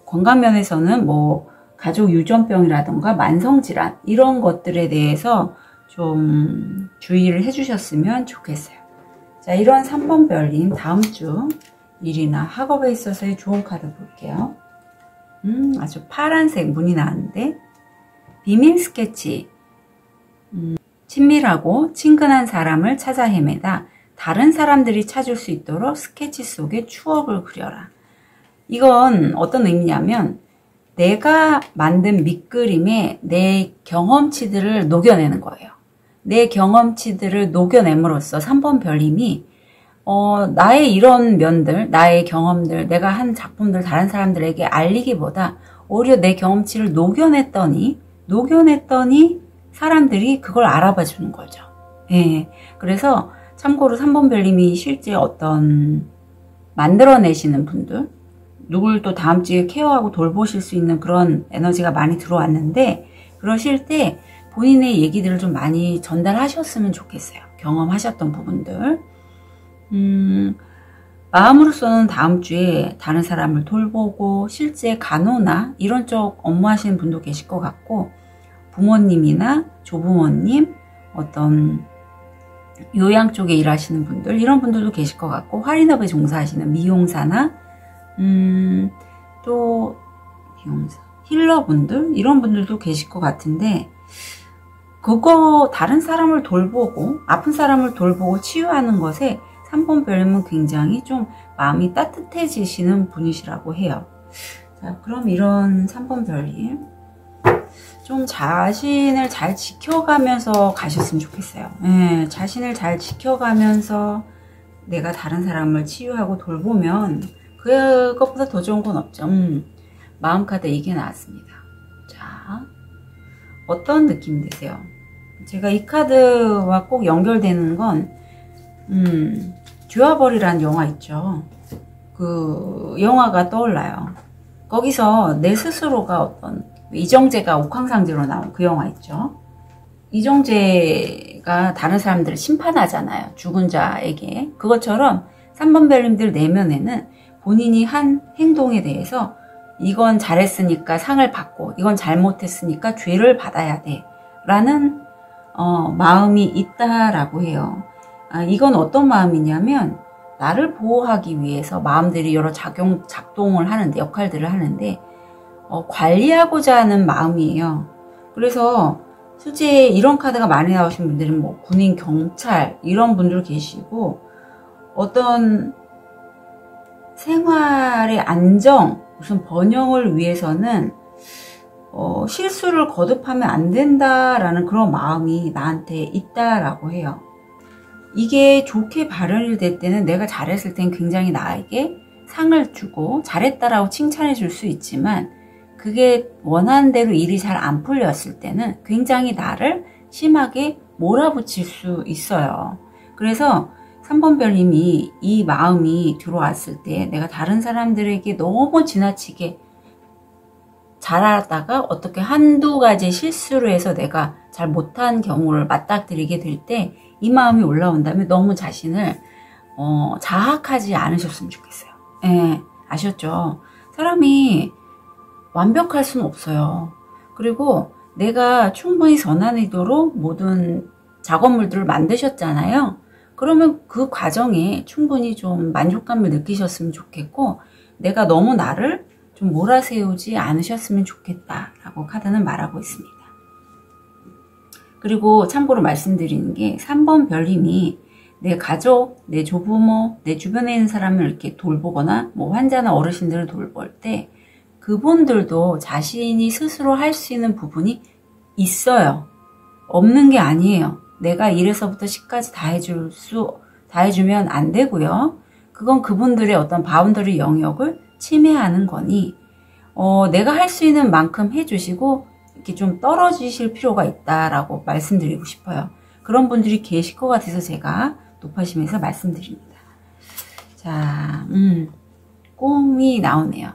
Speaker 1: 건강 면에서는 뭐 가족 유전병이라던가 만성질환 이런 것들에 대해서 좀 주의를 해주셨으면 좋겠어요. 자, 이런 3번 별님 다음 주 일이나 학업에 있어서의 좋은 카드 볼게요. 아주 파란색 문이 나왔는데, 비밀 스케치. 친밀하고 친근한 사람을 찾아 헤매다 다른 사람들이 찾을 수 있도록 스케치 속에 추억을 그려라. 이건 어떤 의미냐면 내가 만든 밑그림에 내 경험치들을 녹여내는 거예요. 내 경험치들을 녹여냄으로써 3번 별님이 나의 이런 면들, 나의 경험들, 내가 한 작품들 다른 사람들에게 알리기보다 오히려 내 경험치를 녹여냈더니 사람들이 그걸 알아봐 주는 거죠. 예. 그래서 참고로 3번 별님이 실제 어떤 만들어내시는 분들, 누굴 또 다음 주에 케어하고 돌보실 수 있는 그런 에너지가 많이 들어왔는데, 그러실 때 본인의 얘기들을 좀 많이 전달하셨으면 좋겠어요. 경험하셨던 부분들. 마음으로서는 다음 주에 다른 사람을 돌보고 실제 간호나 이런 쪽 업무하시는 분도 계실 것 같고, 부모님이나 조부모님, 어떤 요양 쪽에 일하시는 분들, 이런 분들도 계실 것 같고, 할인업에 종사하시는 미용사나 또 미용사, 힐러분들, 이런 분들도 계실 것 같은데, 그거 다른 사람을 돌보고 아픈 사람을 돌보고 치유하는 것에 3번 별님은 굉장히 좀 마음이 따뜻해지시는 분이시라고 해요. 자, 그럼 이런 3번 별님 좀 자신을 잘 지켜가면서 가셨으면 좋겠어요. 네, 자신을 잘 지켜가면서 내가 다른 사람을 치유하고 돌보면 그것보다 더 좋은 건 없죠. 마음 카드 이게 나왔습니다. 자, 어떤 느낌이 드세요? 제가 이 카드와 꼭 연결되는 건 듀아벌이라는 영화 있죠. 그 영화가 떠올라요. 거기서 내 스스로가 어떤 이정재가 옥황상제로 나온 그 영화 있죠. 이정재가 다른 사람들을 심판하잖아요. 죽은 자에게. 그것처럼 3번 별님들 내면에는 본인이 한 행동에 대해서 이건 잘했으니까 상을 받고 이건 잘못했으니까 죄를 받아야 돼 라는 마음이 있다라고 해요. 이건 어떤 마음이냐면 나를 보호하기 위해서 마음들이 여러 작동을 하는데, 역할들을 하는데 관리하고자 하는 마음이에요. 그래서 실제 이런 카드가 많이 나오신 분들은 뭐 군인, 경찰 이런 분들 계시고, 어떤 생활의 안정, 무슨 번영을 위해서는 실수를 거듭하면 안 된다라는 그런 마음이 나한테 있다라고 해요. 이게 좋게 발현될 때는 내가 잘했을 땐 굉장히 나에게 상을 주고 잘했다라고 칭찬해 줄 수 있지만, 그게 원하는 대로 일이 잘 안 풀렸을 때는 굉장히 나를 심하게 몰아붙일 수 있어요. 그래서 3번 별님이 이 마음이 들어왔을 때 내가 다른 사람들에게 너무 지나치게 잘하다가 어떻게 한두 가지 실수를 해서 내가 잘 못한 경우를 맞닥뜨리게 될 때 이 마음이 올라온다면 너무 자신을 자학하지 않으셨으면 좋겠어요. 예, 아셨죠? 사람이 완벽할 수는 없어요. 그리고 내가 충분히 선한 의도로 모든 작업물들을 만드셨잖아요. 그러면 그 과정에 충분히 좀 만족감을 느끼셨으면 좋겠고, 내가 너무 나를 좀 몰아세우지 않으셨으면 좋겠다라고 카드는 말하고 있습니다. 그리고 참고로 말씀드리는 게 3번 별님이 내 가족, 내 조부모, 내 주변에 있는 사람을 이렇게 돌보거나 뭐 환자나 어르신들을 돌볼 때 그분들도 자신이 스스로 할 수 있는 부분이 있어요. 없는 게 아니에요. 내가 1에서부터 10까지 다 해주면 안 되고요. 그건 그분들의 어떤 바운더리 영역을 침해하는 거니, 내가 할 수 있는 만큼 해주시고 이렇게 좀 떨어지실 필요가 있다라고 말씀드리고 싶어요. 그런 분들이 계실 것 같아서 제가 높아심에서 말씀드립니다. 자, 꿈이 나오네요.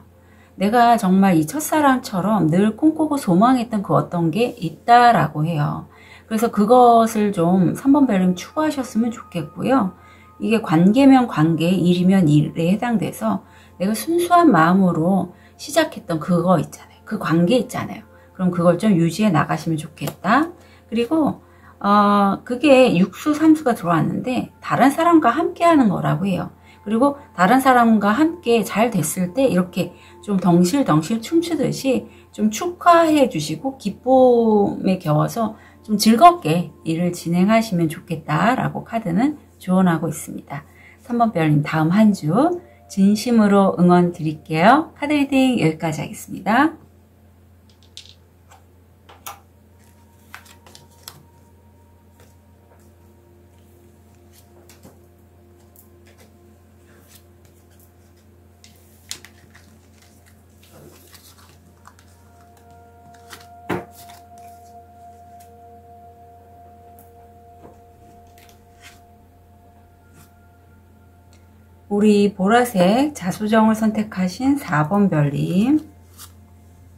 Speaker 1: 내가 정말 이 첫사랑처럼 늘 꿈꾸고 소망했던 그 어떤 게 있다라고 해요. 그래서 그것을 좀 3번 별님 추구하셨으면 좋겠고요. 이게 관계면 관계, 일이면 일에 해당돼서 내가 순수한 마음으로 시작했던 그거 있잖아요. 그 관계 있잖아요. 그럼 그걸 좀 유지해 나가시면 좋겠다. 그리고 그게 육수, 삼수가 들어왔는데 다른 사람과 함께 하는 거라고 해요. 그리고 다른 사람과 함께 잘 됐을 때 이렇게 좀 덩실덩실 춤추듯이 좀 축하해 주시고 기쁨에 겨워서 좀 즐겁게 일을 진행하시면 좋겠다라고 카드는 조언하고 있습니다. 3번 별님 다음 한 주 진심으로 응원 드릴게요. 카드 리딩 여기까지 하겠습니다. 우리 보라색 자수정을 선택하신 4번 별님,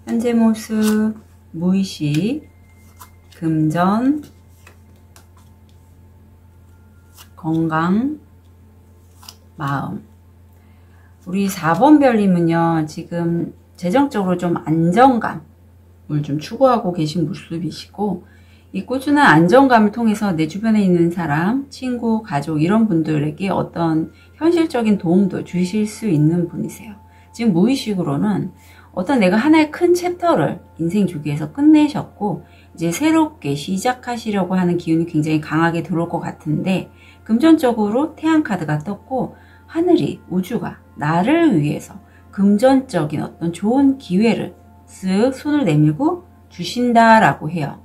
Speaker 1: 현재 모습, 무의식, 금전, 건강, 마음. 우리 4번 별님은요, 지금 재정적으로 좀 안정감, 좀 추구하고 계신 모습이시고, 이 꾸준한 안정감을 통해서 내 주변에 있는 사람, 친구, 가족 이런 분들에게 어떤 현실적인 도움도 주실 수 있는 분이세요. 지금 무의식으로는 어떤 내가 하나의 큰 챕터를 인생 주기에서 끝내셨고 이제 새롭게 시작하시려고 하는 기운이 굉장히 강하게 들어올 것 같은데, 금전적으로 태양 카드가 떴고 하늘이, 우주가 나를 위해서 금전적인 어떤 좋은 기회를 쓱 손을 내밀고 주신다라고 해요.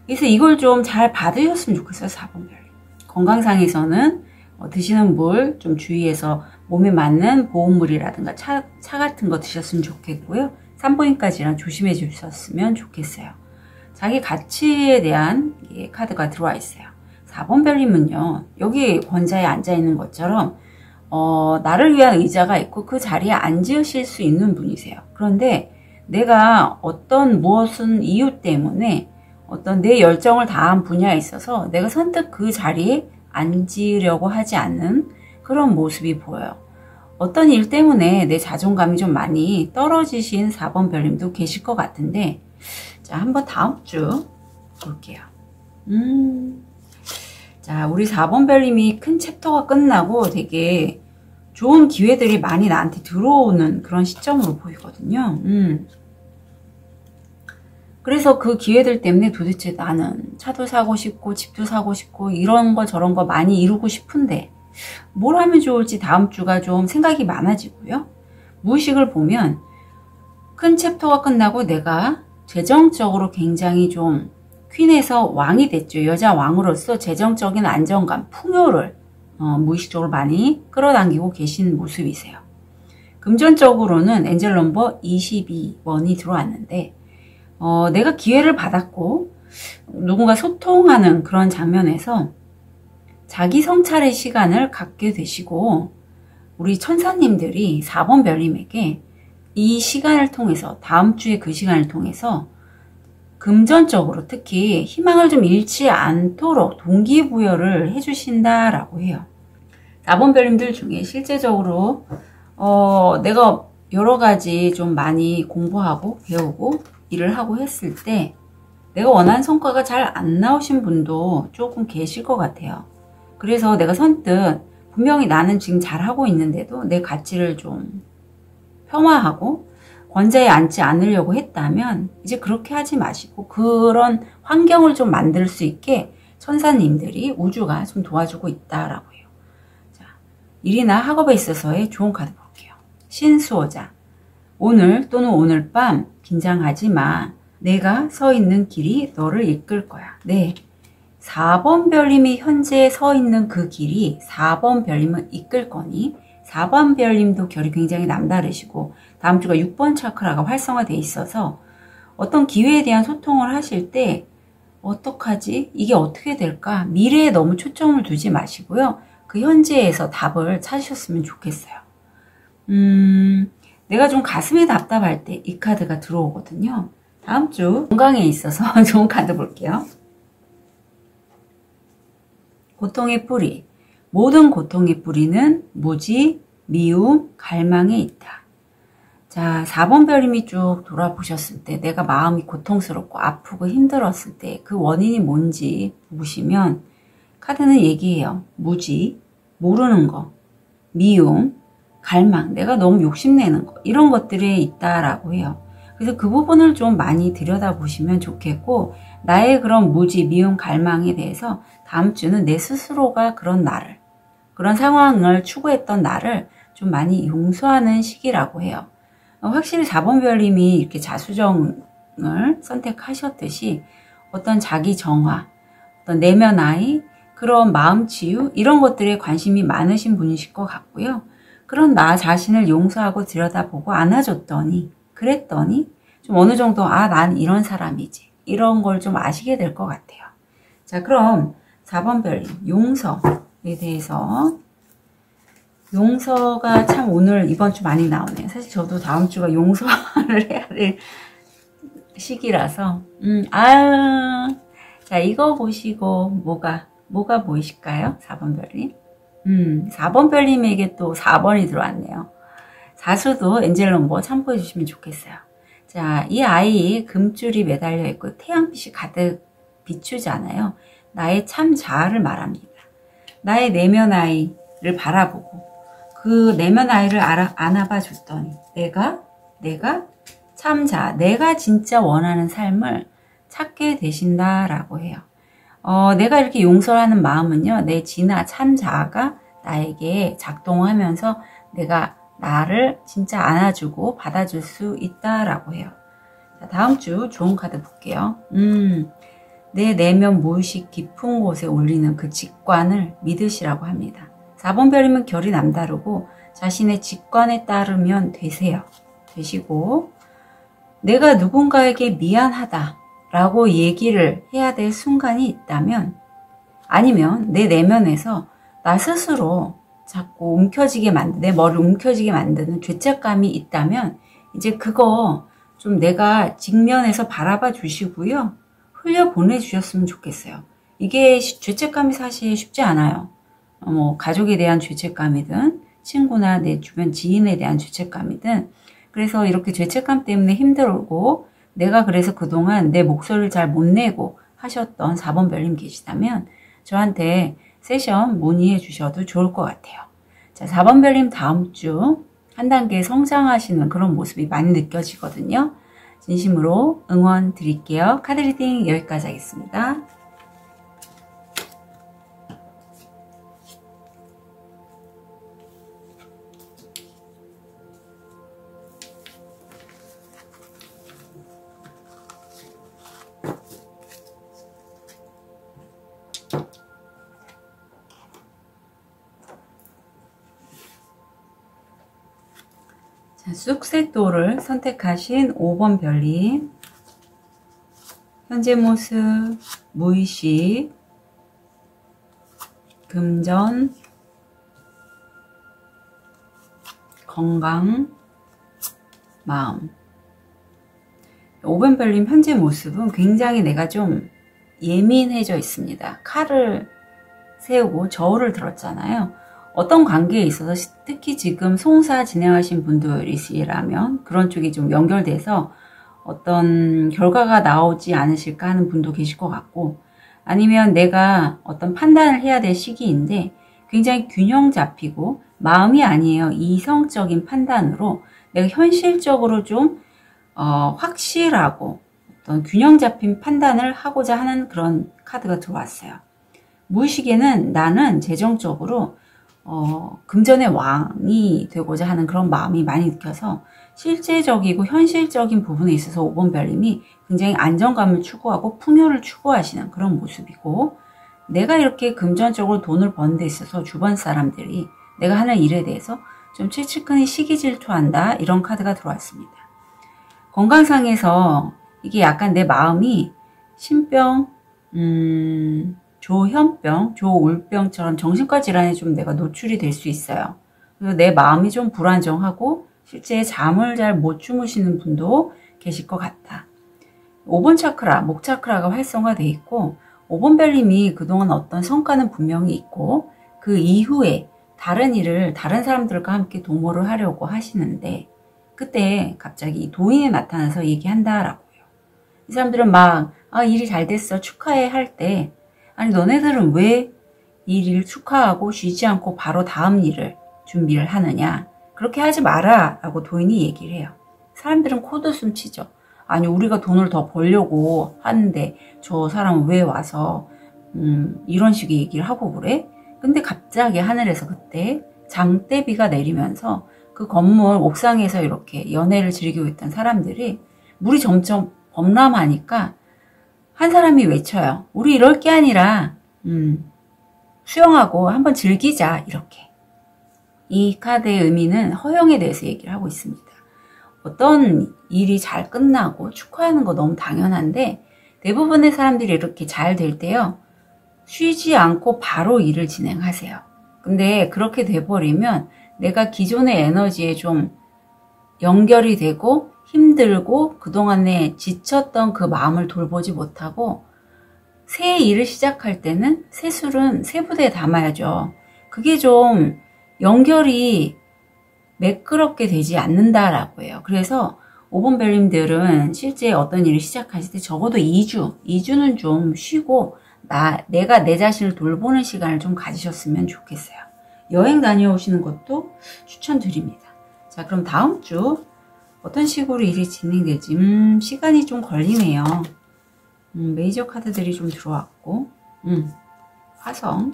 Speaker 1: 그래서 이걸 좀 잘 받으셨으면 좋겠어요. 4번 별님. 건강상에서는 드시는 물 좀 주의해서 몸에 맞는 보온물이라든가 차 같은 거 드셨으면 좋겠고요. 산부인까지랑 조심해 주셨으면 좋겠어요. 자기 가치에 대한 카드가 들어와 있어요. 4번 별님은요, 여기 권자에 앉아 있는 것처럼 나를 위한 의자가 있고 그 자리에 앉으실 수 있는 분이세요. 그런데 내가 어떤 무엇은 이유 때문에 어떤 내 열정을 다한 분야에 있어서 내가 선뜻 그 자리에 앉으려고 하지 않는 그런 모습이 보여요. 어떤 일 때문에 내 자존감이 좀 많이 떨어지신 4번 별님도 계실 것 같은데, 자, 한번 다음 주 볼게요. 자, 우리 4번 별님이 큰 챕터가 끝나고 되게 좋은 기회들이 많이 나한테 들어오는 그런 시점으로 보이거든요. 그래서 그 기회들 때문에 도대체 나는 차도 사고 싶고 집도 사고 싶고 이런 거 저런 거 많이 이루고 싶은데 뭘 하면 좋을지 다음 주가 좀 생각이 많아지고요. 무의식을 보면 큰 챕터가 끝나고 내가 재정적으로 굉장히 좀 퀸에서 왕이 됐죠. 여자 왕으로서 재정적인 안정감, 풍요를 무의식적으로 많이 끌어당기고 계신 모습이세요. 금전적으로는 엔젤 넘버 22번이 들어왔는데 내가 기회를 받았고 누군가 소통하는 그런 장면에서 자기 성찰의 시간을 갖게 되시고, 우리 천사님들이 4번 별님에게 이 시간을 통해서, 다음 주에 그 시간을 통해서 금전적으로 특히 희망을 좀 잃지 않도록 동기부여를 해주신다라고 해요. 4번 별님들 중에 실제적으로 내가 여러 가지 좀 많이 공부하고 배우고 일을 하고 했을 때 내가 원하는 성과가 잘 안 나오신 분도 조금 계실 것 같아요. 그래서 내가 선뜻 분명히 나는 지금 잘하고 있는데도 내 가치를 좀 폄하하고 권자에 앉지 않으려고 했다면 이제 그렇게 하지 마시고 그런 환경을 좀 만들 수 있게 천사님들이, 우주가 좀 도와주고 있다라고 해요. 자, 일이나 학업에 있어서의 좋은 카드 볼게요. 신수호자. 오늘 또는 오늘 밤 긴장하지 마. 내가 서 있는 길이 너를 이끌 거야. 네, 4번 별님이 현재 서 있는 그 길이 4번 별님을 이끌 거니, 4번 별님도 결이 굉장히 남다르시고 다음 주가 6번 차크라가 활성화되어 있어서 어떤 기회에 대한 소통을 하실 때 어떡하지? 이게 어떻게 될까? 미래에 너무 초점을 두지 마시고요. 그 현재에서 답을 찾으셨으면 좋겠어요. 내가 좀 가슴이 답답할 때 이 카드가 들어오거든요. 다음 주 건강에 있어서 좋은 카드 볼게요. 고통의 뿌리. 모든 고통의 뿌리는 무지, 미움, 갈망에 있다. 자, 4번 별님이 쭉 돌아보셨을 때 내가 마음이 고통스럽고 아프고 힘들었을 때 그 원인이 뭔지 보시면 카드는 얘기해요. 무지, 모르는 거, 미움, 갈망, 내가 너무 욕심내는 거, 이런 것들에 있다라고 해요. 그래서 그 부분을 좀 많이 들여다보시면 좋겠고, 나의 그런 무지, 미움, 갈망에 대해서 다음 주는 내 스스로가 그런 나를, 그런 상황을 추구했던 나를 좀 많이 용서하는 시기라고 해요. 확실히 4번 별님이 이렇게 자수정을 선택하셨듯이 어떤 자기 정화, 어떤 내면 아이, 그런 마음 치유, 이런 것들에 관심이 많으신 분이실 것 같고요. 그런 나 자신을 용서하고 들여다보고 안아줬더니, 그랬더니 좀 어느 정도 난 이런 사람이지, 이런 걸 좀 아시게 될 것 같아요. 자, 그럼 4번 별님 용서에 대해서, 용서가 참 오늘 이번 주 많이 나오네요. 사실 저도 다음 주가 용서를 해야 될 시기라서 자, 이거 보시고 뭐가 보이실까요? 4번 별님. 4번 별님에게 또 4번이 들어왔네요. 자수도 엔젤 넘버 참고해 주시면 좋겠어요. 자, 이 아이 금줄이 매달려 있고 태양빛이 가득 비추잖아요. 나의 참 자아를 말합니다. 나의 내면 아이를 바라보고 그 내면 아이를 안아봐 줬더니 내가 참 자아, 내가 진짜 원하는 삶을 찾게 되신다라고 해요. 내가 이렇게 용서하는 마음은요, 내 진아 참 자아가 나에게 작동하면서 내가 나를 진짜 안아주고 받아줄 수 있다라고 해요. 자, 다음 주 좋은 카드 볼게요. 내 내면 무의식 깊은 곳에 올리는 그 직관을 믿으시라고 합니다. 4번 별이면 결이 남다르고 자신의 직관에 따르면 되시고 내가 누군가에게 미안하다 라고 얘기를 해야 될 순간이 있다면 아니면 내 내면에서 나 스스로 자꾸 내 머리를 움켜쥐게 만드는 죄책감이 있다면 이제 그거 좀 내가 직면해서 바라봐 주시고요. 흘려 보내주셨으면 좋겠어요. 이게 죄책감이 사실 쉽지 않아요. 가족에 대한 죄책감이든 친구나 내 주변 지인에 대한 죄책감이든 그래서 이렇게 죄책감 때문에 힘들고 내가 그래서 그동안 내 목소리를 잘 못 내고 하셨던 4번 별님 계시다면 저한테 세션 문의해 주셔도 좋을 것 같아요. 자, 4번 별님 다음 주 한 단계 성장하시는 그런 모습이 많이 느껴지거든요. 진심으로 응원 드릴게요. 카드 리딩 여기까지 하겠습니다. 자, 쑥색도를 선택하신 5번 별님. 현재 모습, 무의식, 금전, 건강, 마음. 5번 별님 현재 모습은 굉장히 내가 좀 예민해져 있습니다. 칼을 세우고 저울을 들었잖아요. 어떤 관계에 있어서 특히 지금 송사 진행하신 분들이시라면 그런 쪽이 좀 연결돼서 어떤 결과가 나오지 않으실까 하는 분도 계실 것 같고 아니면 내가 어떤 판단을 해야 될 시기인데 굉장히 균형 잡히고 마음이 아니에요. 이성적인 판단으로 내가 현실적으로 좀 확실하고 어떤 균형 잡힌 판단을 하고자 하는 그런 카드가 들어왔어요. 무의식에는 나는 재정적으로 금전의 왕이 되고자 하는 그런 마음이 많이 느껴서 실제적이고 현실적인 부분에 있어서 5번 별님이 굉장히 안정감을 추구하고 풍요를 추구하시는 그런 모습이고 내가 이렇게 금전적으로 돈을 버는 데 있어서 주변 사람들이 내가 하는 일에 대해서 좀 칠칠끈히 시기 질투한다 이런 카드가 들어왔습니다. 건강상에서 이게 약간 내 마음이 신병, 조현병, 조울병처럼 정신과 질환에 좀 내가 노출이 될 수 있어요. 그래서 내 마음이 좀 불안정하고 실제 잠을 잘 못 주무시는 분도 계실 것 같다. 5번 차크라, 목 차크라가 활성화되어 있고 5번 별님이 그동안 어떤 성과는 분명히 있고 그 이후에 다른 일을 다른 사람들과 함께 도모를 하려고 하시는데 그때 갑자기 도인이 나타나서 얘기한다라고요. 이 사람들은 막 일이 잘 됐어 축하해 할 때 아니 너네들은 왜 이 일을 축하하고 쉬지 않고 바로 다음 일을 준비를 하느냐 그렇게 하지 마라 라고 도인이 얘기를 해요. 사람들은 코웃음 치죠. 아니 우리가 돈을 더 벌려고 하는데 저 사람은 왜 와서 이런 식의 얘기를 하고 그래? 근데 갑자기 하늘에서 그때 장대비가 내리면서 그 건물 옥상에서 이렇게 연애를 즐기고 있던 사람들이 물이 점점 범람하니까 한 사람이 외쳐요. 우리 이럴 게 아니라 수영하고 한번 즐기자 이렇게. 이 카드의 의미는 허용에 대해서 얘기를 하고 있습니다. 어떤 일이 잘 끝나고 축하하는 거 너무 당연한데 대부분의 사람들이 이렇게 잘 될 때요. 쉬지 않고 바로 일을 진행하세요. 근데 그렇게 돼버리면 내가 기존의 에너지에 좀 연결이 되고 힘들고 그동안에 지쳤던 그 마음을 돌보지 못하고 새 일을 시작할 때는 새 술은 새 부대에 담아야죠. 그게 좀 연결이 매끄럽게 되지 않는다라고 해요. 그래서 5번 별님들은 실제 어떤 일을 시작하실 때 적어도 2주는 좀 쉬고 내가 내 자신을 돌보는 시간을 좀 가지셨으면 좋겠어요. 여행 다녀오시는 것도 추천드립니다. 자, 그럼 다음 주 어떤 식으로 일이 진행될지 시간이 좀 걸리네요. 메이저 카드들이 좀 들어왔고 화성.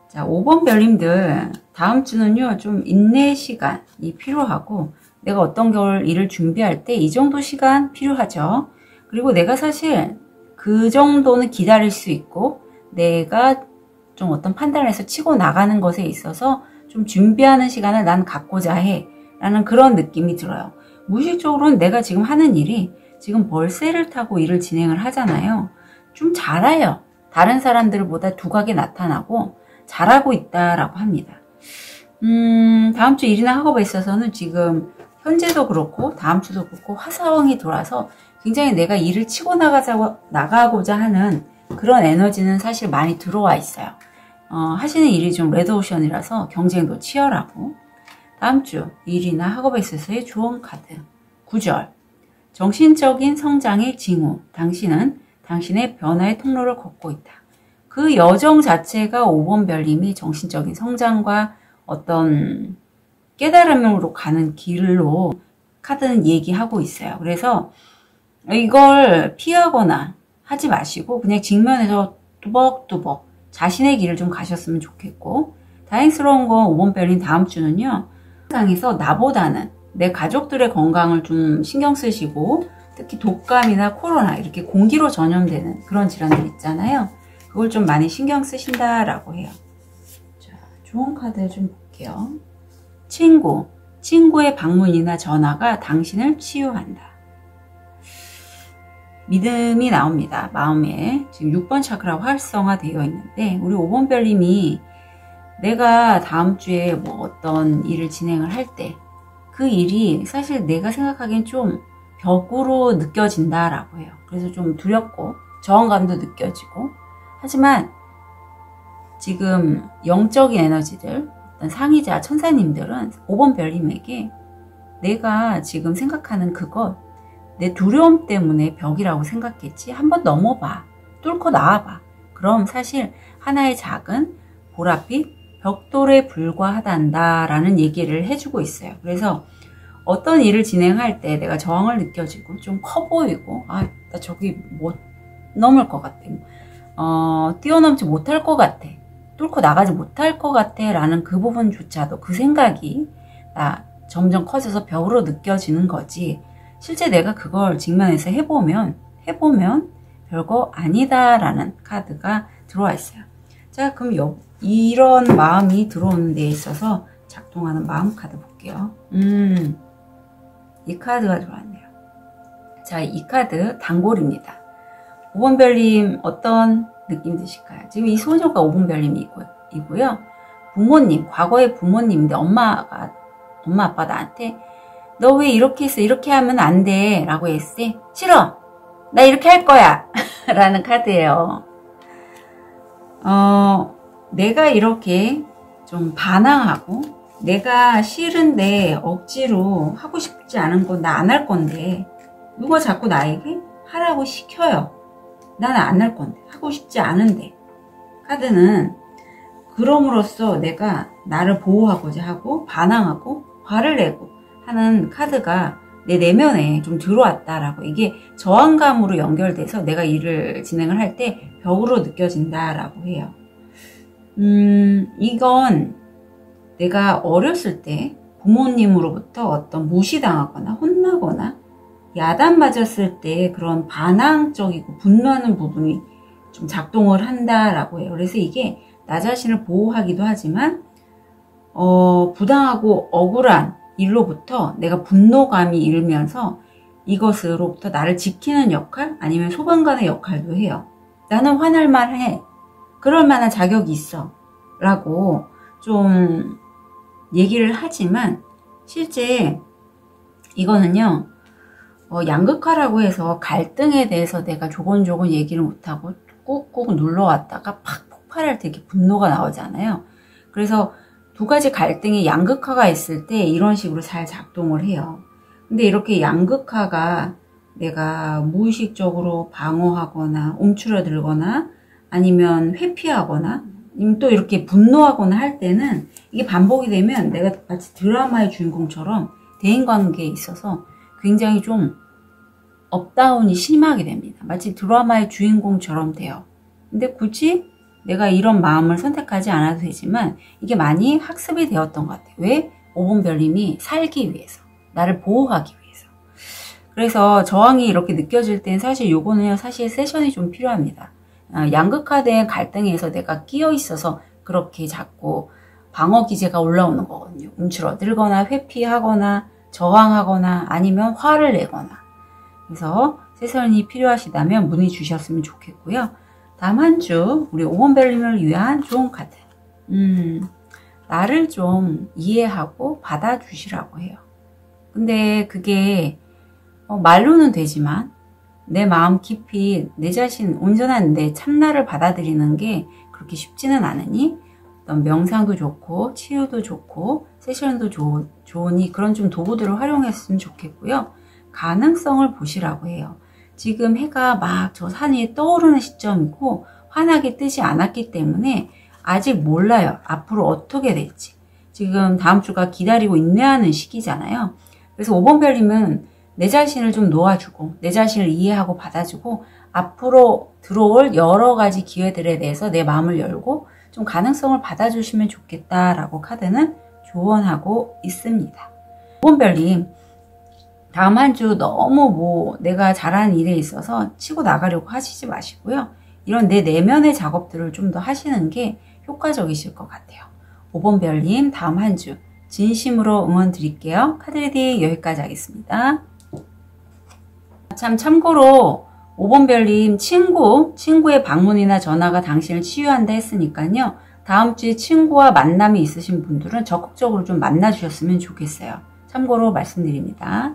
Speaker 1: 자, 5번 별님들 다음 주는요 좀 인내 시간이 필요하고, 내가 어떤 걸 일을 준비할 때 이 정도 시간 필요하죠. 그리고 내가 사실 그 정도는 기다릴 수 있고, 내가 좀 어떤 판단을 해서 치고 나가는 것에 있어서 좀 준비하는 시간을 난 갖고자 해 라는 그런 느낌이 들어요. 무의식적으로는 내가 지금 하는 일이 지금 벌새를 타고 일을 진행을 하잖아요. 좀 잘해요. 다른 사람들보다 두각이 나타나고 잘하고 있다라고 합니다. 다음 주 일이나 학업에 있어서는 지금 현재도 그렇고 다음 주도 그렇고 화성이 돌아서 굉장히 내가 일을 치고 나가고자 하는 그런 에너지는 사실 많이 들어와 있어요. 하시는 일이 좀 레드오션이라서 경쟁도 치열하고, 다음 주 일이나 학업에 있어서의 조언 카드 9절. 정신적인 성장의 징후. 당신은 당신의 변화의 통로를 걷고 있다. 그 여정 자체가 5번 별님이 정신적인 성장과 어떤 깨달음으로 가는 길로 카드는 얘기하고 있어요. 그래서 이걸 피하거나 하지 마시고 그냥 직면해서 뚜벅뚜벅 자신의 길을 좀 가셨으면 좋겠고, 다행스러운 건 5번 별님 다음 주는요 상에서 나보다는 내 가족들의 건강을 좀 신경 쓰시고, 특히 독감이나 코로나 이렇게 공기로 전염되는 그런 질환들 있잖아요. 그걸 좀 많이 신경 쓰신다라고 해요. 자, 좋은 카드 좀 볼게요. 친구의 방문이나 전화가 당신을 치유한다. 믿음이 나옵니다. 마음에 지금 6번 차크라 활성화되어 있는데, 우리 5번 별님이 내가 다음 주에 뭐 어떤 일을 진행을 할 때 그 일이 사실 내가 생각하기엔 좀 벽으로 느껴진다라고 해요. 그래서 좀 두렵고 저항감도 느껴지고, 하지만 지금 영적인 에너지들, 어떤 상의자, 천사님들은 5번 별님에게 내가 지금 생각하는 그것, 내 두려움 때문에 벽이라고 생각했지, 한번 넘어봐, 뚫고 나와봐. 그럼 사실 하나의 작은 보랏빛 벽돌에 불과하단다라는 얘기를 해주고 있어요. 그래서 어떤 일을 진행할 때 내가 저항을 느껴지고 좀 커 보이고, 나 저기 못 넘을 것 같아, 뛰어넘지 못할 것 같아, 뚫고 나가지 못할 것 같아 라는 그 부분조차도 그 생각이 점점 커져서 벽으로 느껴지는 거지, 실제 내가 그걸 직면해서 해보면 별거 아니다 라는 카드가 들어와 있어요. 자, 그럼 이런 마음이 들어오는 데 있어서 작동하는 마음 카드 볼게요. 이 카드가 들어왔네요. 자, 이 카드 단골입니다. 5번 별님 어떤 느낌 드실까요? 지금 이 소녀가 5번 별님이고요. 부모님, 과거의 부모님인데 엄마 아빠 나한테 너 왜 이렇게 했어? 이렇게 하면 안 돼 라고 했을 때 싫어! 나 이렇게 할 거야! 라는 카드예요. 내가 이렇게 좀 반항하고 내가 싫은데 억지로 하고 싶지 않은 건 나 안 할 건데 누가 자꾸 나에게 하라고 시켜요. 나는 안 할 건데, 하고 싶지 않은데. 카드는 그럼으로써 내가 나를 보호하고자 하고 반항하고 화를 내고 하는 카드가 내 내면에 좀 들어왔다라고, 이게 저항감으로 연결돼서 내가 일을 진행을 할 때 벽으로 느껴진다라고 해요. 이건 내가 어렸을 때 부모님으로부터 어떤 무시당하거나 혼나거나 야단맞았을 때 그런 반항적이고 분노하는 부분이 좀 작동을 한다라고 해요. 그래서 이게 나 자신을 보호하기도 하지만 부당하고 억울한 일로부터 내가 분노감이 일면서 이것으로부터 나를 지키는 역할, 아니면 소방관의 역할도 해요. 나는 화날 만해, 그럴 만한 자격이 있어 라고 좀 얘기를 하지만, 실제 이거는요 양극화라고 해서 갈등에 대해서 내가 조곤조곤 얘기를 못하고 꾹꾹 눌러왔다가 팍 폭발할 때 이렇게 분노가 나오잖아요. 그래서 두 가지 갈등이 양극화가 있을 때 이런 식으로 잘 작동을 해요. 근데 이렇게 양극화가 내가 무의식적으로 방어하거나 움츠러들거나 아니면 회피하거나 아니면 또 이렇게 분노하거나 할 때는 이게 반복이 되면 내가 마치 드라마의 주인공처럼 대인관계에 있어서 굉장히 좀 업다운이 심하게 됩니다. 마치 드라마의 주인공처럼 돼요. 근데 굳이 내가 이런 마음을 선택하지 않아도 되지만 이게 많이 학습이 되었던 것 같아요. 왜? 5번 별님이 살기 위해서, 나를 보호하기 위해서. 그래서 저항이 이렇게 느껴질 땐 사실 요거는 사실 세션이 좀 필요합니다. 양극화된 갈등에서 내가 끼어 있어서 그렇게 자꾸 방어 기제가 올라오는 거거든요. 움츠러들거나 회피하거나 저항하거나 아니면 화를 내거나. 그래서 세션이 필요하시다면 문의 주셨으면 좋겠고요. 다음 한 주 우리 5번 별님을 위한 좋은 카드. 나를 좀 이해하고 받아주시라고 해요. 근데 그게 말로는 되지만 내 마음 깊이 내 자신, 온전한 내 참나를 받아들이는 게 그렇게 쉽지는 않으니 어떤 명상도 좋고 치유도 좋고 세션도 좋으니 그런 좀 도구들을 활용했으면 좋겠고요. 가능성을 보시라고 해요. 지금 해가 막 저 산 위에 떠오르는 시점이고 환하게 뜨지 않았기 때문에 아직 몰라요. 앞으로 어떻게 될지. 지금 다음 주가 기다리고 인내하는 시기잖아요. 그래서 5번 별님은 내 자신을 좀 놓아주고 내 자신을 이해하고 받아주고 앞으로 들어올 여러 가지 기회들에 대해서 내 마음을 열고 좀 가능성을 받아주시면 좋겠다라고 카드는 조언하고 있습니다. 5번 별님, 다음 한 주 너무 내가 잘하는 일에 있어서 치고 나가려고 하시지 마시고요. 이런 내 내면의 작업들을 좀 더 하시는 게 효과적이실 것 같아요. 5번 별님, 다음 한 주 진심으로 응원 드릴게요. 카드 리딩 여기까지 하겠습니다. 참고로 5번 별님 친구의 방문이나 전화가 당신을 치유한다 했으니까요. 다음 주에 친구와 만남이 있으신 분들은 적극적으로 좀 만나주셨으면 좋겠어요. 참고로 말씀드립니다.